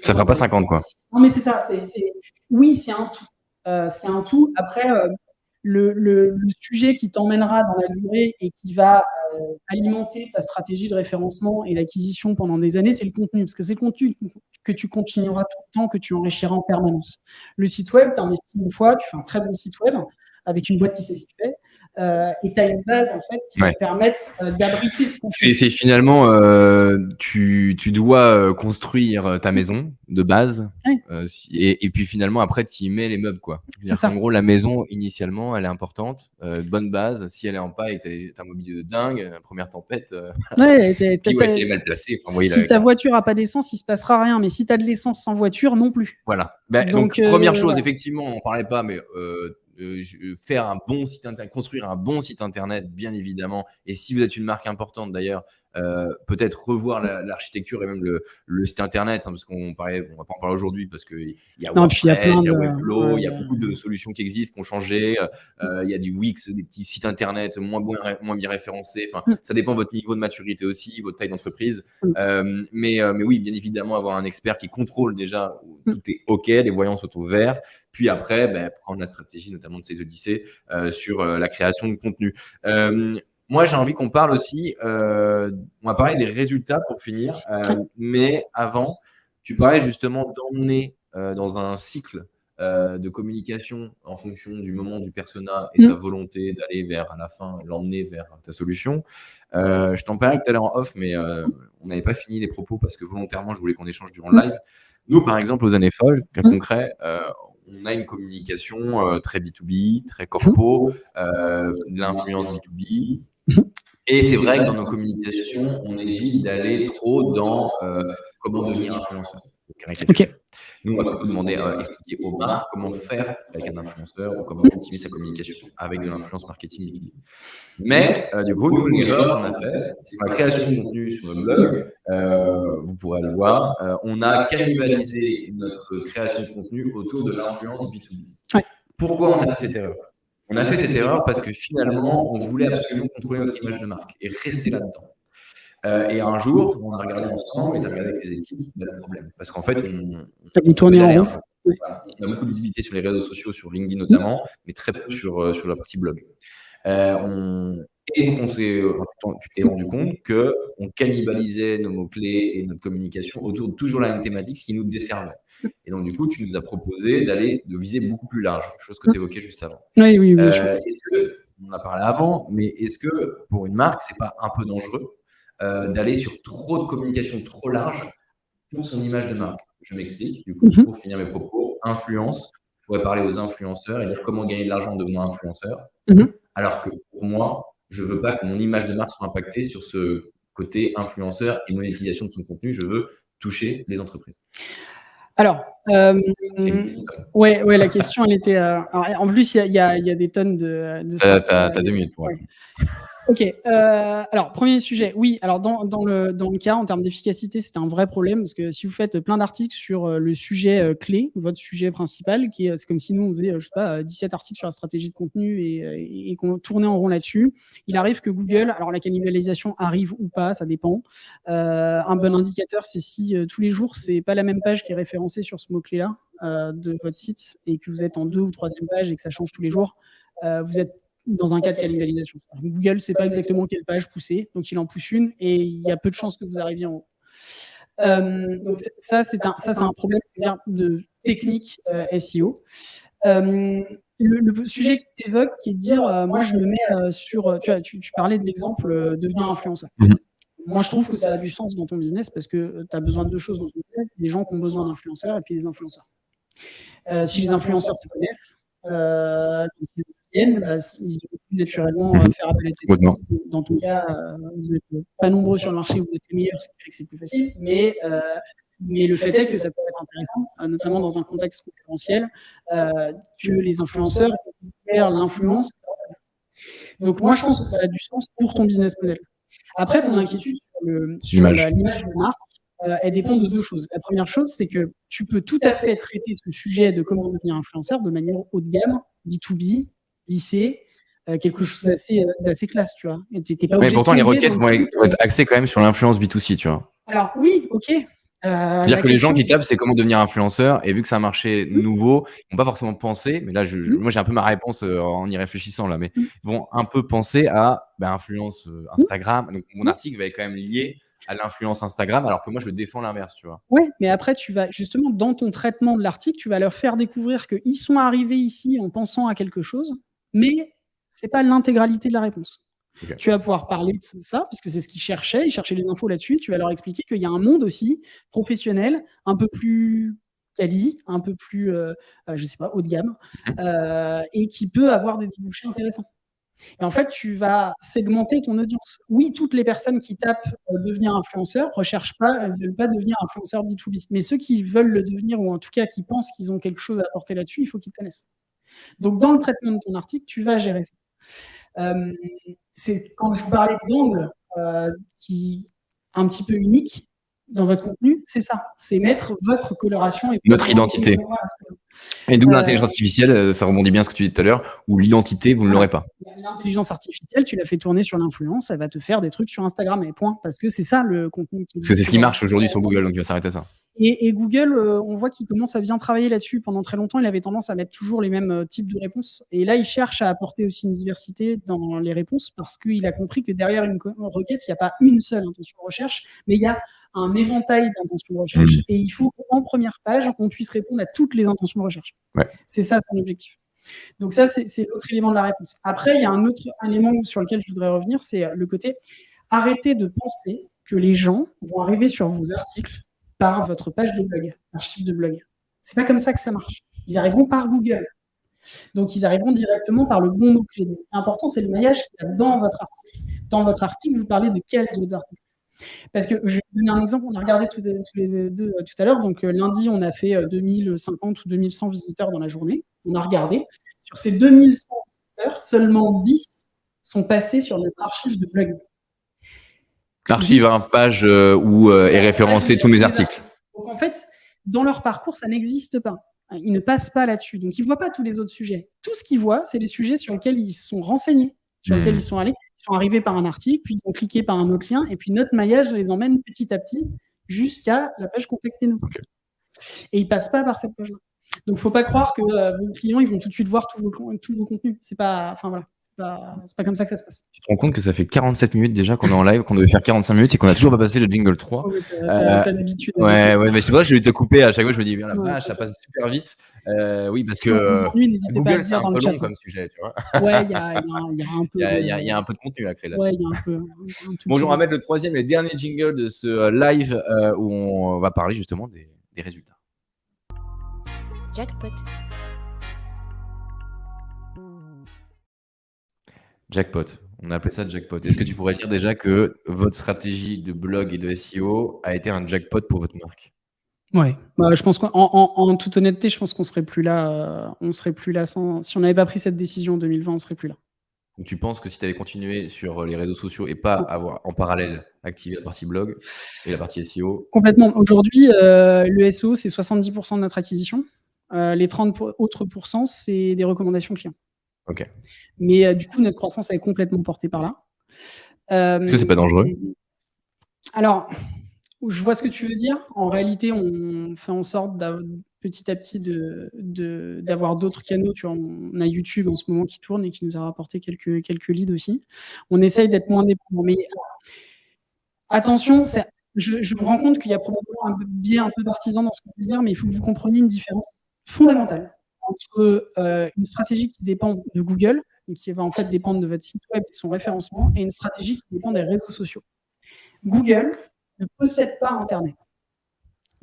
Ça fera pas 50, quoi. Non, mais c'est ça. Oui, c'est un tout. C'est un tout. Après, le sujet qui t'emmènera dans la durée et qui va alimenter ta stratégie de référencement et d'acquisition pendant des années, c'est le contenu. Parce que c'est le contenu que tu continueras tout le temps, que tu enrichiras en permanence. Le site web, tu investis une fois, tu fais un très bon site web avec une boîte qui sait ce qu'il fait. Et tu as une base en fait qui va permettre d'abriter ce contenu. C'est finalement, tu dois construire ta maison de base, et puis finalement après tu y mets les meubles, quoi. En gros, la maison initialement elle est importante, bonne base. Si elle est en paille, t'as un mobilier de dingue, première tempête, puis si elle est mal placée. Si ta voiture a pas d'essence, il se passera rien, mais si tu as de l'essence sans voiture, non plus. Voilà. Donc première chose, effectivement, on parlait pas, mais faire un bon site internet, construire un bon site internet, bien évidemment. Et si vous êtes une marque importante d'ailleurs, peut-être revoir l'architecture et même le site internet, parce qu'on va pas en parler aujourd'hui parce qu'il y a WordPress, il y a Webflow, il y a beaucoup de solutions qui existent, qui ont changé. Il y a du Wix, des petits sites internet moins bien référencés. Enfin, ça dépend de votre niveau de maturité aussi, votre taille d'entreprise. Mais oui, bien évidemment, avoir un expert qui contrôle déjà où tout est OK, les voyants sont au vert. Puis après, prendre la stratégie, notamment de ces odyssées, sur la création de contenu. Moi, j'ai envie qu'on parle aussi, on va parler des résultats pour finir, mais avant, tu parlais justement d'emmener dans un cycle de communication en fonction du moment du persona et sa volonté d'aller vers, à la fin, l'emmener vers ta solution. Je t'en parlais tout à l'heure en off, mais on n'avait pas fini les propos parce que volontairement, je voulais qu'on échange durant le live. Nous, par exemple, aux années folles, cas concret, on a une communication très B2B, très corpo, de l'influence B2B. Et c'est vrai que dans nos communications, on évite d'aller trop dans comment devenir influenceur. Nous, on va plutôt demander à expliquer aux marques comment faire avec un influenceur ou comment optimiser sa communication avec de l'influence marketing B2B. Mais du coup, nous, l'erreur qu'on a fait, c'est la création de contenu sur notre blog. Vous pourrez aller voir. On a cannibalisé notre création de contenu autour de l'influence B2B. Pourquoi on a fait cette erreur ? On a fait cette erreur parce que finalement, on voulait absolument contrôler notre image de marque et rester là-dedans. Et un jour, on a regardé ensemble et tu as regardé avec tes équipes, le problème. Parce qu'en fait, on tournait en rond. On a beaucoup de visibilité sur les réseaux sociaux, sur LinkedIn notamment, mais très peu sur la partie blog. Et donc, tu t'es rendu compte qu'on cannibalisait nos mots-clés et notre communication autour de toujours la même thématique, ce qui nous desservait. Et donc, du coup, tu nous as proposé de viser beaucoup plus large, chose que tu évoquais juste avant. Oui, on en a parlé avant, mais est-ce que pour une marque, c'est pas un peu dangereux d'aller sur trop de communication trop large pour son image de marque? Je m'explique, du coup, pour finir mes propos, influence, je pourrais parler aux influenceurs et dire comment gagner de l'argent en devenant influenceur. Alors que pour moi, je ne veux pas que mon image de marque soit impactée sur ce côté influenceur et monétisation de son contenu. Je veux toucher les entreprises. Alors, la question, elle était. En plus, il y a des tonnes de. T'as 2 minutes pour répondre. Ok. Alors, premier sujet. Oui. Alors, dans le cas, en termes d'efficacité, c'est un vrai problème parce que si vous faites plein d'articles sur le sujet clé, votre sujet principal, c'est comme si nous on faisait, je sais pas, 17 articles sur la stratégie de contenu et qu'on tournait en rond là-dessus. Il arrive que Google, alors la cannibalisation arrive ou pas, ça dépend. Un bon indicateur, c'est si tous les jours, c'est pas la même page qui est référencée sur ce mot-clé-là de votre site et que vous êtes en 2e ou 3e page et que ça change tous les jours, vous êtes dans un cas de cannibalisation. Google ne sait pas exactement quelle page pousser, donc il en pousse une et il y a peu de chances que vous arriviez en haut. Donc ça, c'est un problème de technique SEO. Le sujet que tu évoques, qui est de dire, moi je me mets sur... Tu parlais de l'exemple devenir influenceur. Moi, je trouve que ça a du sens dans ton business parce que tu as besoin de 2 choses dans ton business, des gens qui ont besoin d'influenceurs et puis des influenceurs. Si les influenceurs te connaissent, ils ont pu naturellement faire appel à tes services. Dans ton cas, vous n'êtes pas nombreux sur le marché, vous êtes les meilleurs, ce qui fait que c'est plus facile. Mais le fait est que ça peut être intéressant, notamment dans un contexte concurrentiel, que les influenceurs récupèrent l'influence. Donc moi, je pense que ça a du sens pour ton business model. Après, ton inquiétude sur l'image de marque, elle dépend de 2 choses. La première chose, c'est que tu peux tout à fait traiter ce sujet de comment devenir influenceur de manière haut de gamme, B2B, lycée, quelque chose d'assez classe, tu vois. Mais pourtant, les requêtes vont être axées quand même sur l'influence B2C, tu vois. Alors oui, ok. C'est-à-dire que les gens qui tapent, c'est comment devenir influenceur, et vu que c'est un marché nouveau, ils vont pas forcément penser, mais là, moi j'ai un peu ma réponse en y réfléchissant là, mais ils vont un peu penser à influence Instagram. Donc mon article va être quand même lié à l'influence Instagram, alors que moi je défends l'inverse, tu vois. Ouais, mais après tu vas justement dans ton traitement de l'article, tu vas leur faire découvrir qu'ils sont arrivés ici en pensant à quelque chose, mais c'est pas l'intégralité de la réponse. Okay. Tu vas pouvoir parler de ça, parce que c'est ce qu'ils cherchaient les infos là-dessus. Tu vas leur expliquer qu'il y a un monde aussi professionnel, un peu plus quali, un peu plus, je sais pas, haut de gamme, et qui peut avoir des débouchés intéressants. Et en fait, tu vas segmenter ton audience. Oui, toutes les personnes qui tapent devenir influenceur ne veulent pas devenir influenceur B2B. Mais ceux qui veulent le devenir, ou en tout cas qui pensent qu'ils ont quelque chose à apporter là-dessus, il faut qu'ils te connaissent. Donc, dans le traitement de ton article, tu vas gérer ça. C'est quand je vous parlais d'angle qui un petit peu unique dans votre contenu, c'est ça, c'est mettre votre coloration et notre identité. Et d'où l'intelligence artificielle, ça rebondit bien à ce que tu disais tout à l'heure, où l'identité, vous ne l'aurez pas. L'intelligence artificielle, tu la fais tourner sur l'influence, elle va te faire des trucs sur Instagram, et point, parce que c'est ça le contenu. Parce que c'est ce qui marche aujourd'hui sur Google, donc il va s'arrêter à ça. Et Google, on voit qu'il commence à bien travailler là-dessus. Pendant très longtemps, il avait tendance à mettre toujours les mêmes types de réponses. Et là, il cherche à apporter aussi une diversité dans les réponses, parce qu'il a compris que derrière une requête, il n'y a pas une seule intention de recherche, mais il y a un éventail d'intentions de recherche. Et il faut qu'en première page, on puisse répondre à toutes les intentions de recherche. Ouais. C'est ça son objectif. Donc ça, c'est l'autre élément de la réponse. Après, il y a un autre élément sur lequel je voudrais revenir, c'est le côté arrêtez de penser que les gens vont arriver sur vos articles par votre page de blog, archive de blog. C'est pas comme ça que ça marche. Ils arriveront par Google. Donc, ils arriveront directement par le bon mot-clé. Ce qui est important, c'est le maillage qu'il y a dans votre article. Dans votre article, vous parlez de quels autres articles? Parce que je vais vous donner un exemple, on a regardé tous les deux tout à l'heure. Donc, lundi, on a fait 2050 ou 2100 visiteurs dans la journée. On a regardé. Sur ces 2100 visiteurs, seulement 10 sont passés sur notre archive de blog. L'archive a une page où est référencé tous mes articles. Donc en fait, dans leur parcours, ça n'existe pas. Ils ne passent pas là-dessus. Donc ils ne voient pas tous les autres sujets. Tout ce qu'ils voient, c'est les sujets sur lesquels ils sont renseignés, sur lesquels ils sont allés. Ils sont arrivés par un article, puis ils ont cliqué par un autre lien, et puis notre maillage les emmène petit à petit jusqu'à la page Contactez-nous. Okay. Et ils ne passent pas par cette page-là. Donc il ne faut pas croire que vos clients ils vont tout de suite voir tous vos contenus. C'est pas, enfin voilà. C'est pas comme ça que ça se passe. Tu te rends compte que ça fait 47 minutes déjà qu'on est en live, qu'on devait faire 45 minutes et qu'on a toujours pas passé le jingle 3. Oh, t'as l'habitude. Ouais, mais c'est vrai, je vais te couper à chaque fois, je me dis, bien la vache, ça passe super vite. Oui, parce que Google, c'est un peu long comme sujet, tu vois. Ouais, il y a un peu. Il y a un peu de contenu à créer là-dessus. Ouais, il y a un peu. Bonjour, on va mettre le troisième et dernier jingle de ce live où on va parler justement des résultats. Jackpot. Jackpot, on a appelé ça jackpot. Est-ce que tu pourrais dire déjà que votre stratégie de blog et de SEO a été un jackpot pour votre marque? Ouais, je pense qu'en toute honnêteté, je pense qu'on serait plus là. Si on n'avait pas pris cette décision en 2020, on serait plus là. Donc tu penses que si tu avais continué sur les réseaux sociaux et pas avoir en parallèle activé la partie blog et la partie SEO? Complètement. Aujourd'hui, le SEO, c'est 70% de notre acquisition. Les 30 autres %, c'est des recommandations clients. Ok. Mais du coup, notre croissance est complètement portée par là. Est-ce que c'est pas dangereux? Alors, je vois ce que tu veux dire. En réalité, on fait en sorte petit à petit d'avoir d'autres canaux. Tu vois, on a YouTube en ce moment qui tourne et qui nous a rapporté quelques leads aussi. On essaye d'être moins dépendant. Mais attention, je me rends compte qu'il y a probablement un biais un peu partisan dans ce qu'on veut dire, mais il faut que vous compreniez une différence fondamentale entre une stratégie qui dépend de Google et qui va en fait dépendre de votre site web et de son référencement, et une stratégie qui dépend des réseaux sociaux. Google ne possède pas Internet.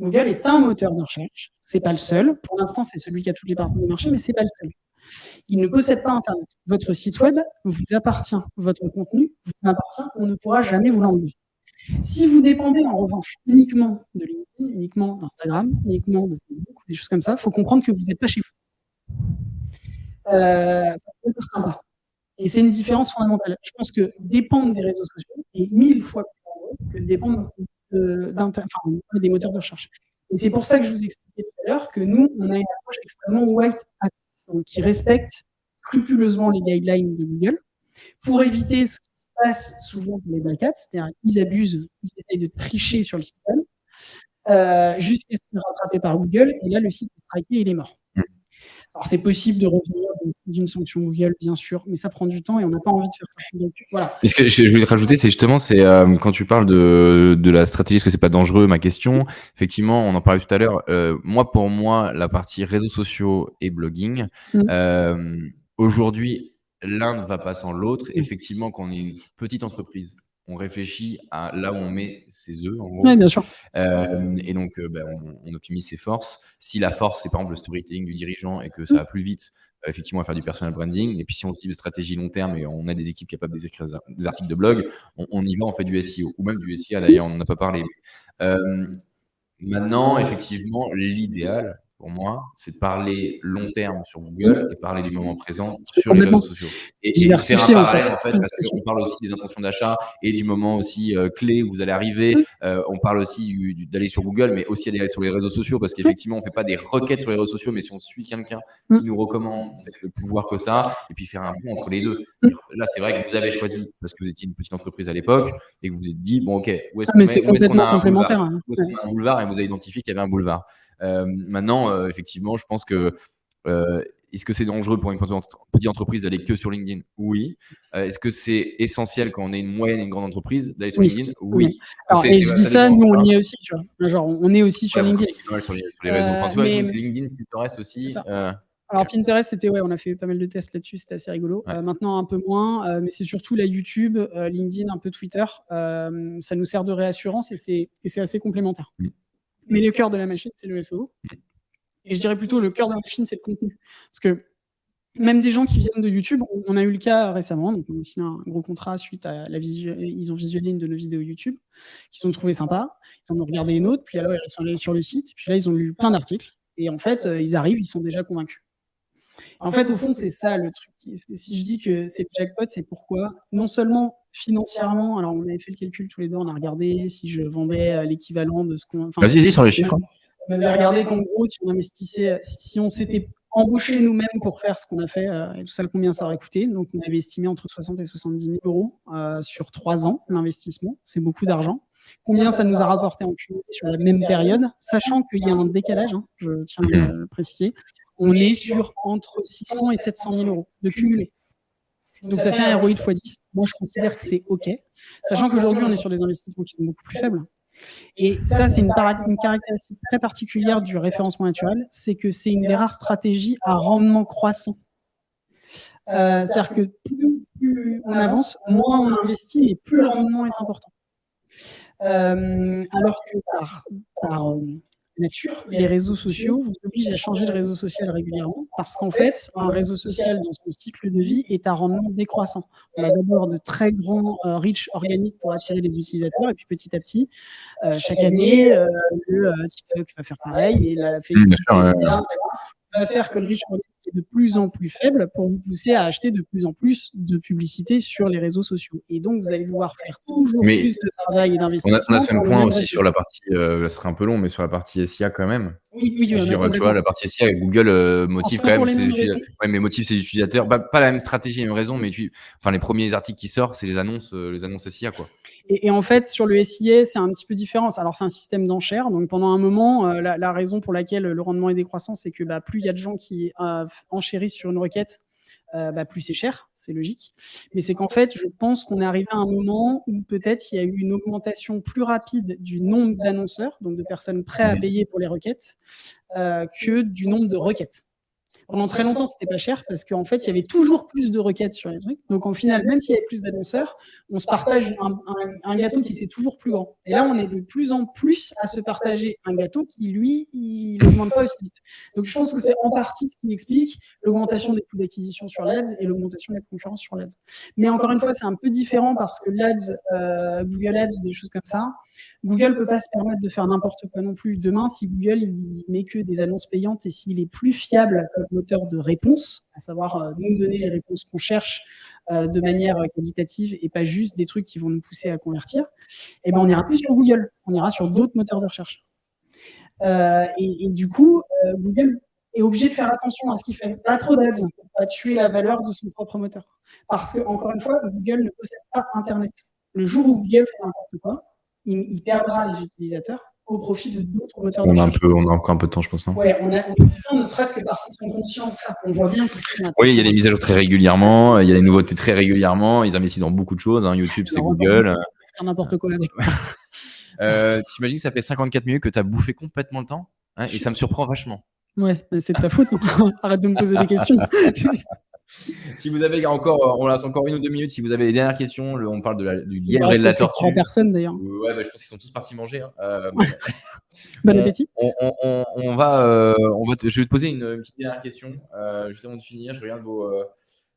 Google est un moteur de recherche, c'est pas le seul. Pour l'instant, c'est celui qui a toutes les parties du marché, mais c'est pas le seul. Il ne possède pas Internet. Votre site web vous appartient, votre contenu vous appartient, on ne pourra jamais vous l'enlever. Si vous dépendez en revanche uniquement de LinkedIn, uniquement d'Instagram, uniquement de Facebook ou des choses comme ça, il faut comprendre que vous n'êtes pas chez vous. Ça peut être sympa. Et c'est une différence fondamentale. Je pense que dépendre des réseaux sociaux est 1000 fois plus dangereux que dépendre des moteurs de recherche. Et c'est pour ça que je vous expliquais tout à l'heure que nous, on a une approche extrêmement white hat, donc qui respecte scrupuleusement les guidelines de Google pour éviter ce qui se passe souvent pour les black hats, c'est-à-dire qu'ils abusent, ils essayent de tricher sur le système. jusqu'à se faire rattraper par Google. Et là, le site est striké et il est mort. Alors, c'est possible de revenir d'une sanction Google, bien sûr, mais ça prend du temps et on n'a pas envie de faire ça. Donc, voilà. Et ce que je voulais te rajouter, c'est justement, quand tu parles de la stratégie, est-ce que c'est pas dangereux, ma question. Effectivement, on en parlait tout à l'heure. Pour moi, la partie réseaux sociaux et blogging, aujourd'hui, l'un ne va pas sans l'autre. Effectivement, quand on est une petite entreprise, on réfléchit à là où on met ses œufs, en gros. Oui, bien sûr. Et donc, on optimise ses forces. Si la force, c'est par exemple le storytelling du dirigeant et que ça va plus vite, effectivement, à faire du personal branding. Et puis, si on cible stratégie long terme et on a des équipes capables d'écrire des articles de blog, on y va, on fait du SEO ou même du SIA, d'ailleurs, on n'en a pas parlé. Maintenant, effectivement, l'idéal pour moi, c'est de parler long terme sur Google et parler du moment présent sur les réseaux sociaux. Et faire un parallèle, en fait, parce qu'on parle aussi des intentions d'achat et du moment aussi clé où vous allez arriver. On parle aussi d'aller sur Google, mais aussi d'aller sur les réseaux sociaux, parce qu'effectivement, on ne fait pas des requêtes sur les réseaux sociaux, mais si on suit quelqu'un qui nous recommande, avec le pouvoir que ça, et puis faire un pont entre les deux. Là, c'est vrai que vous avez choisi, parce que vous étiez une petite entreprise à l'époque, et que vous vous êtes dit, bon, ok, où est-ce qu'on a un boulevard, et vous avez identifié qu'il y avait un boulevard. Maintenant, effectivement, je pense que est-ce que c'est dangereux pour une petite entreprise d'aller que sur LinkedIn? Oui. Est-ce que c'est essentiel quand on est une moyenne et une grande entreprise d'aller sur LinkedIn? Oui. Alors, et je dis ça, nous on y est aussi, tu vois. Genre, on est aussi sur LinkedIn. Sur les réseaux. Enfin, tu vois, LinkedIn, Pinterest aussi. Alors Pinterest, on a fait pas mal de tests là-dessus, c'était assez rigolo. Maintenant un peu moins, mais c'est surtout la YouTube, LinkedIn, un peu Twitter. Ça nous sert de réassurance et c'est assez complémentaire. Mais le cœur de la machine, c'est le SEO. Et je dirais plutôt le cœur de la machine, c'est le contenu. Parce que même des gens qui viennent de YouTube, on a eu le cas récemment, donc on a signé un gros contrat suite à ils ont visionné une de nos vidéos YouTube, qu'ils ont trouvé sympa, ils en ont regardé une autre, puis alors ils sont allés sur le site, puis là ils ont lu plein d'articles, et en fait ils arrivent, ils sont déjà convaincus. En fait, au fond, c'est ça le truc. Si je dis que c'est jackpot, c'est pourquoi non seulement financièrement, alors on avait fait le calcul tous les deux, on a regardé si je vendais l'équivalent de ce qu'on... Vas-y, sur les chiffres. On avait regardé qu'en gros, si on investissait, si on s'était embauché nous-mêmes pour faire ce qu'on a fait et tout ça, combien ça aurait coûté. Donc, on avait estimé entre 60 et 70 000 euros sur 3 ans, l'investissement. C'est beaucoup d'argent. Combien ça nous a rapporté en cumulé sur la même période, sachant qu'il y a un décalage, je tiens à le préciser. On est sur entre 600 et 700 000 euros de cumulé. Donc, ça fait un ROI de x10. Moi, je considère que c'est OK. Sachant qu'aujourd'hui, on est sur des investissements qui sont beaucoup plus faibles. Et ça, c'est une caractéristique très particulière du référencement naturel, c'est que c'est une des rares stratégies à rendement croissant. C'est-à-dire que plus on avance, moins on investit, mais plus le rendement est important. Alors que par nature, les réseaux sociaux vous obligent à changer de réseau social régulièrement parce qu'en fait, un réseau social dans son cycle de vie est à rendement décroissant. On a d'abord de très grands reach organiques pour attirer les utilisateurs et puis petit à petit, chaque année, le TikTok va faire pareil et la Facebook va faire que le reach organique est de plus en plus faible pour vous pousser à acheter de plus en plus de publicité sur les réseaux sociaux. Et donc, vous allez devoir faire toujours plus de travail et d'investissement. On a fait un point aussi sur la partie, ça serait un peu long, mais sur la partie SIA quand même. Oui, tu vois, la partie SIA, Google motive quand même ses utilisateurs. Ouais, mais motive ses utilisateurs. Pas la même stratégie, la même raison, mais les premiers articles qui sortent, c'est les annonces SIA, quoi. Et en fait, sur le SIA, c'est un petit peu différent. Alors, c'est un système d'enchères. Donc, pendant un moment, la raison pour laquelle le rendement est décroissant, c'est que plus il y a de gens qui enchérissent sur une requête, plus c'est cher, c'est logique. Mais c'est qu'en fait, je pense qu'on est arrivé à un moment où peut-être il y a eu une augmentation plus rapide du nombre d'annonceurs, donc de personnes prêtes à payer pour les requêtes, que du nombre de requêtes. Pendant très longtemps, c'était pas cher parce qu'en fait, il y avait toujours plus de requêtes sur les trucs. Donc, en final, même s'il y avait plus d'annonceurs, on se partage un gâteau qui était toujours plus grand. Et là, on est de plus en plus à se partager un gâteau qui, lui, il n'augmente pas aussi vite. Donc, je pense que c'est en partie ce qui explique l'augmentation des coûts d'acquisition sur l'Ads et l'augmentation de la concurrence sur l'Ads. Mais encore une fois, c'est un peu différent parce que l'Ads, Google Ads ou des choses comme ça, Google ne peut pas se permettre de faire n'importe quoi non plus. Demain, si Google il met que des annonces payantes et s'il est plus fiable comme moteur de réponse, à savoir nous donner les réponses qu'on cherche de manière qualitative et pas juste des trucs qui vont nous pousser à convertir, et on n'ira plus sur Google, on ira sur d'autres moteurs de recherche. Et du coup, Google est obligé de faire attention à ce qu'il fait. Pas trop d'ads pour pas tuer la valeur de son propre moteur. Parce que, encore une fois, Google ne possède pas Internet. Le jour où Google fait n'importe quoi, il perdra les utilisateurs au profit de d'autres moteurs On de a recherche. encore un peu de temps, je pense, non? Ouais, on a du temps, ne serait-ce que parce qu'ils sont conscients de ça. On voit bien que Oui, il y a des mises à jour très régulièrement, il y a des nouveautés très régulièrement, ils investissent dans beaucoup de choses, hein. YouTube, c'est Google. Faire n'importe quoi avec. T'imagines que ça fait 54 minutes que tu as bouffé complètement le temps, hein, et ça me surprend vachement. Ouais, c'est de ta faute. Arrête de me poser des questions. Si vous avez encore, on laisse encore 1 ou 2 minutes, si vous avez des dernières questions, on parle du lièvre et de la tortue. 3 personnes d'ailleurs. Ouais, bah, je pense qu'ils sont tous partis manger. Hein. Bon appétit. Je vais te poser une petite dernière question, juste avant de finir. Je regarde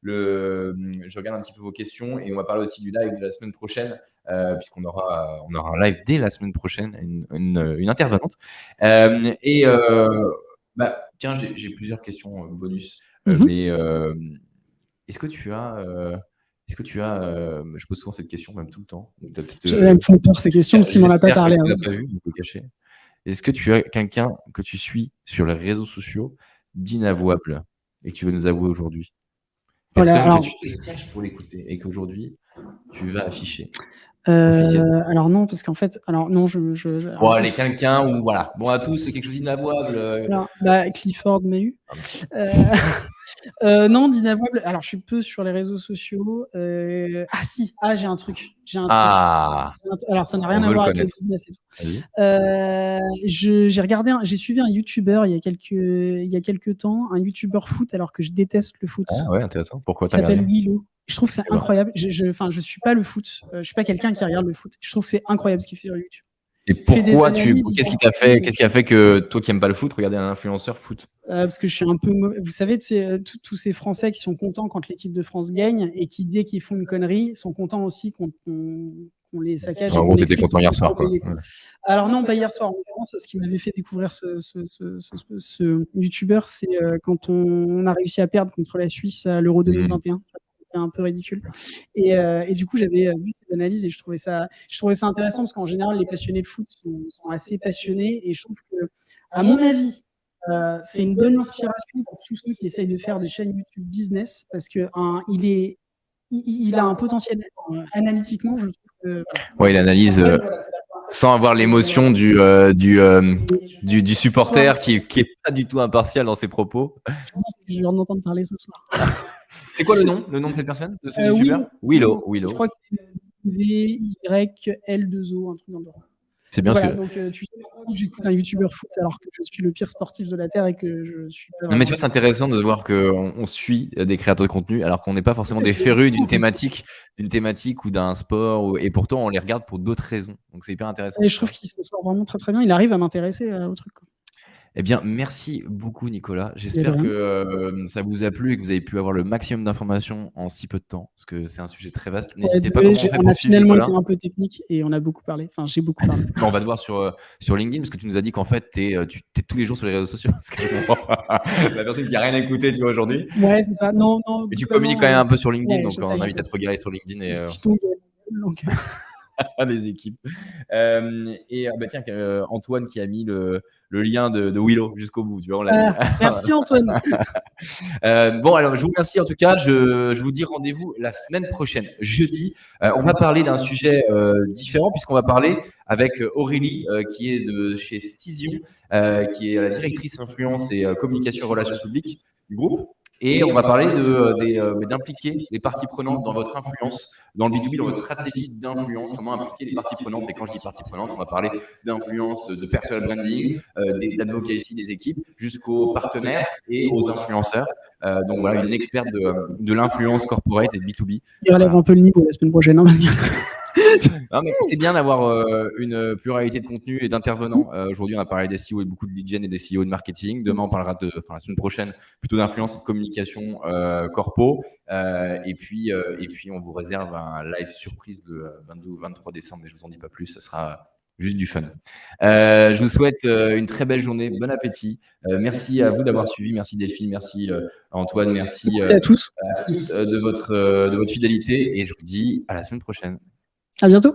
je regarde un petit peu vos questions et on va parler aussi du live de la semaine prochaine, puisqu'on aura un live dès la semaine prochaine, une intervenante. Tiens, j'ai plusieurs questions bonus, mais est-ce que tu as, je pose souvent cette question, même tout le temps. Elle me fait peur ces questions parce qu'il m'en a pas parlé. Tu l'as pas vu, on peut cacher. Est-ce que tu as quelqu'un que tu suis sur les réseaux sociaux d'inavouable et que tu veux nous avouer aujourd'hui? Personne que tu te caches pour l'écouter et qu'aujourd'hui tu vas afficher. Alors non, parce qu'en fait, non, bon, allez, quelqu'un ou voilà. Bon, à tous, c'est quelque chose d'inavouable. Alors, Clifford Mahu. Non, d'inavouable. Alors, je suis peu sur les réseaux sociaux. Si, j'ai un truc. Alors, ça n'a rien à voir avec le business et tout. J'ai suivi un YouTuber il y a quelques temps, un YouTuber foot, alors que je déteste le foot. Ah ouais, intéressant. Pourquoi il s'appelle Willow. Je trouve que c'est incroyable. Je suis pas le foot. Je suis pas quelqu'un qui regarde le foot. Je trouve que c'est incroyable ce qu'il fait sur YouTube. Et pourquoi qu'est-ce qui a fait que toi qui n'aimes pas le foot, regardais un influenceur foot? Parce que je suis un peu vous savez, tous ces Français qui sont contents quand l'équipe de France gagne et qui, dès qu'ils font une connerie, sont contents aussi qu'on les saccage. En gros, t'étais content hier soir, quoi. Ouais. Alors non, pas hier soir. En l'occurrence, ce qui m'avait fait découvrir ce youtubeur, c'est quand on a réussi à perdre contre la Suisse à l'Euro 2021. C'était un peu ridicule. Et du coup, j'avais vu ces analyses et je trouvais ça intéressant parce qu'en général, les passionnés de foot sont assez passionnés et je trouve que, à mon avis, c'est une bonne inspiration pour tous ceux qui essayent de faire des chaînes YouTube business parce que il a un potentiel analytiquement, je trouve que. Ouais, il analyse sans avoir l'émotion du supporter qui est pas du tout impartial dans ses propos. Je vais en entendre parler ce soir. C'est quoi le nom de cette personne, de ce youtubeur? Willow. Je crois que c'est VYL2O, un truc dans le genre. C'est bien sûr. Donc, tu sais, j'écoute un youtubeur foot alors que je suis le pire sportif de la Terre et que je suis pas. Non, mais tu vois, c'est intéressant de voir qu'on suit des créateurs de contenu alors qu'on n'est pas forcément des férus d'une thématique ou d'un sport, et pourtant on les regarde pour d'autres raisons. Donc c'est hyper intéressant. Et je trouve qu'il se sort vraiment très très bien. Il arrive à m'intéresser au truc, quoi. Eh bien, merci beaucoup, Nicolas. J'espère que ça vous a plu et que vous avez pu avoir le maximum d'informations en si peu de temps, parce que c'est un sujet très vaste. N'hésitez pas. On a finalement été un peu technique et on a beaucoup parlé. Enfin, j'ai beaucoup parlé. On va te voir sur LinkedIn, parce que tu nous as dit qu'en fait, tu es tous les jours sur les réseaux sociaux. Parce que la personne qui n'a rien écouté, tu vois, aujourd'hui. Ouais, c'est ça. Non. Et tu communiques quand même un peu sur LinkedIn, donc on invite à te regarder sur LinkedIn et des équipes. Tiens, Antoine qui a mis le lien de Willow jusqu'au bout, tu vois, on l'a mis. Merci Antoine. Bon, alors je vous remercie en tout cas. Je vous dis rendez-vous la semaine prochaine, jeudi. On va parler d'un sujet différent, puisqu'on va parler avec Aurélie qui est de chez Stizio, qui est la directrice influence et communication relations publiques du groupe. Et on va parler d'impliquer les parties prenantes dans votre influence, dans le B2B, dans votre stratégie d'influence, comment impliquer les parties prenantes. Et quand je dis parties prenantes, on va parler d'influence, de personal branding, d'advocacy des équipes, jusqu'aux partenaires et aux influenceurs. Donc voilà, une experte de l'influence corporate et de B2B. Il relève un peu le niveau la semaine prochaine. Non, mais c'est bien d'avoir une pluralité de contenu et d'intervenants. Aujourd'hui, on a parlé des CEO et beaucoup de lead gen et des CEO de marketing. Demain, on parlera la semaine prochaine, plutôt d'influence et de communication corpo. Et puis, on vous réserve un live surprise le 22 ou 23 décembre, mais je vous en dis pas plus. Ça sera juste du fun. Je vous souhaite une très belle journée. Bon appétit. Merci à vous d'avoir suivi. Merci Delphine. Merci Antoine. Merci à tous de votre fidélité. Et je vous dis à la semaine prochaine. À bientôt.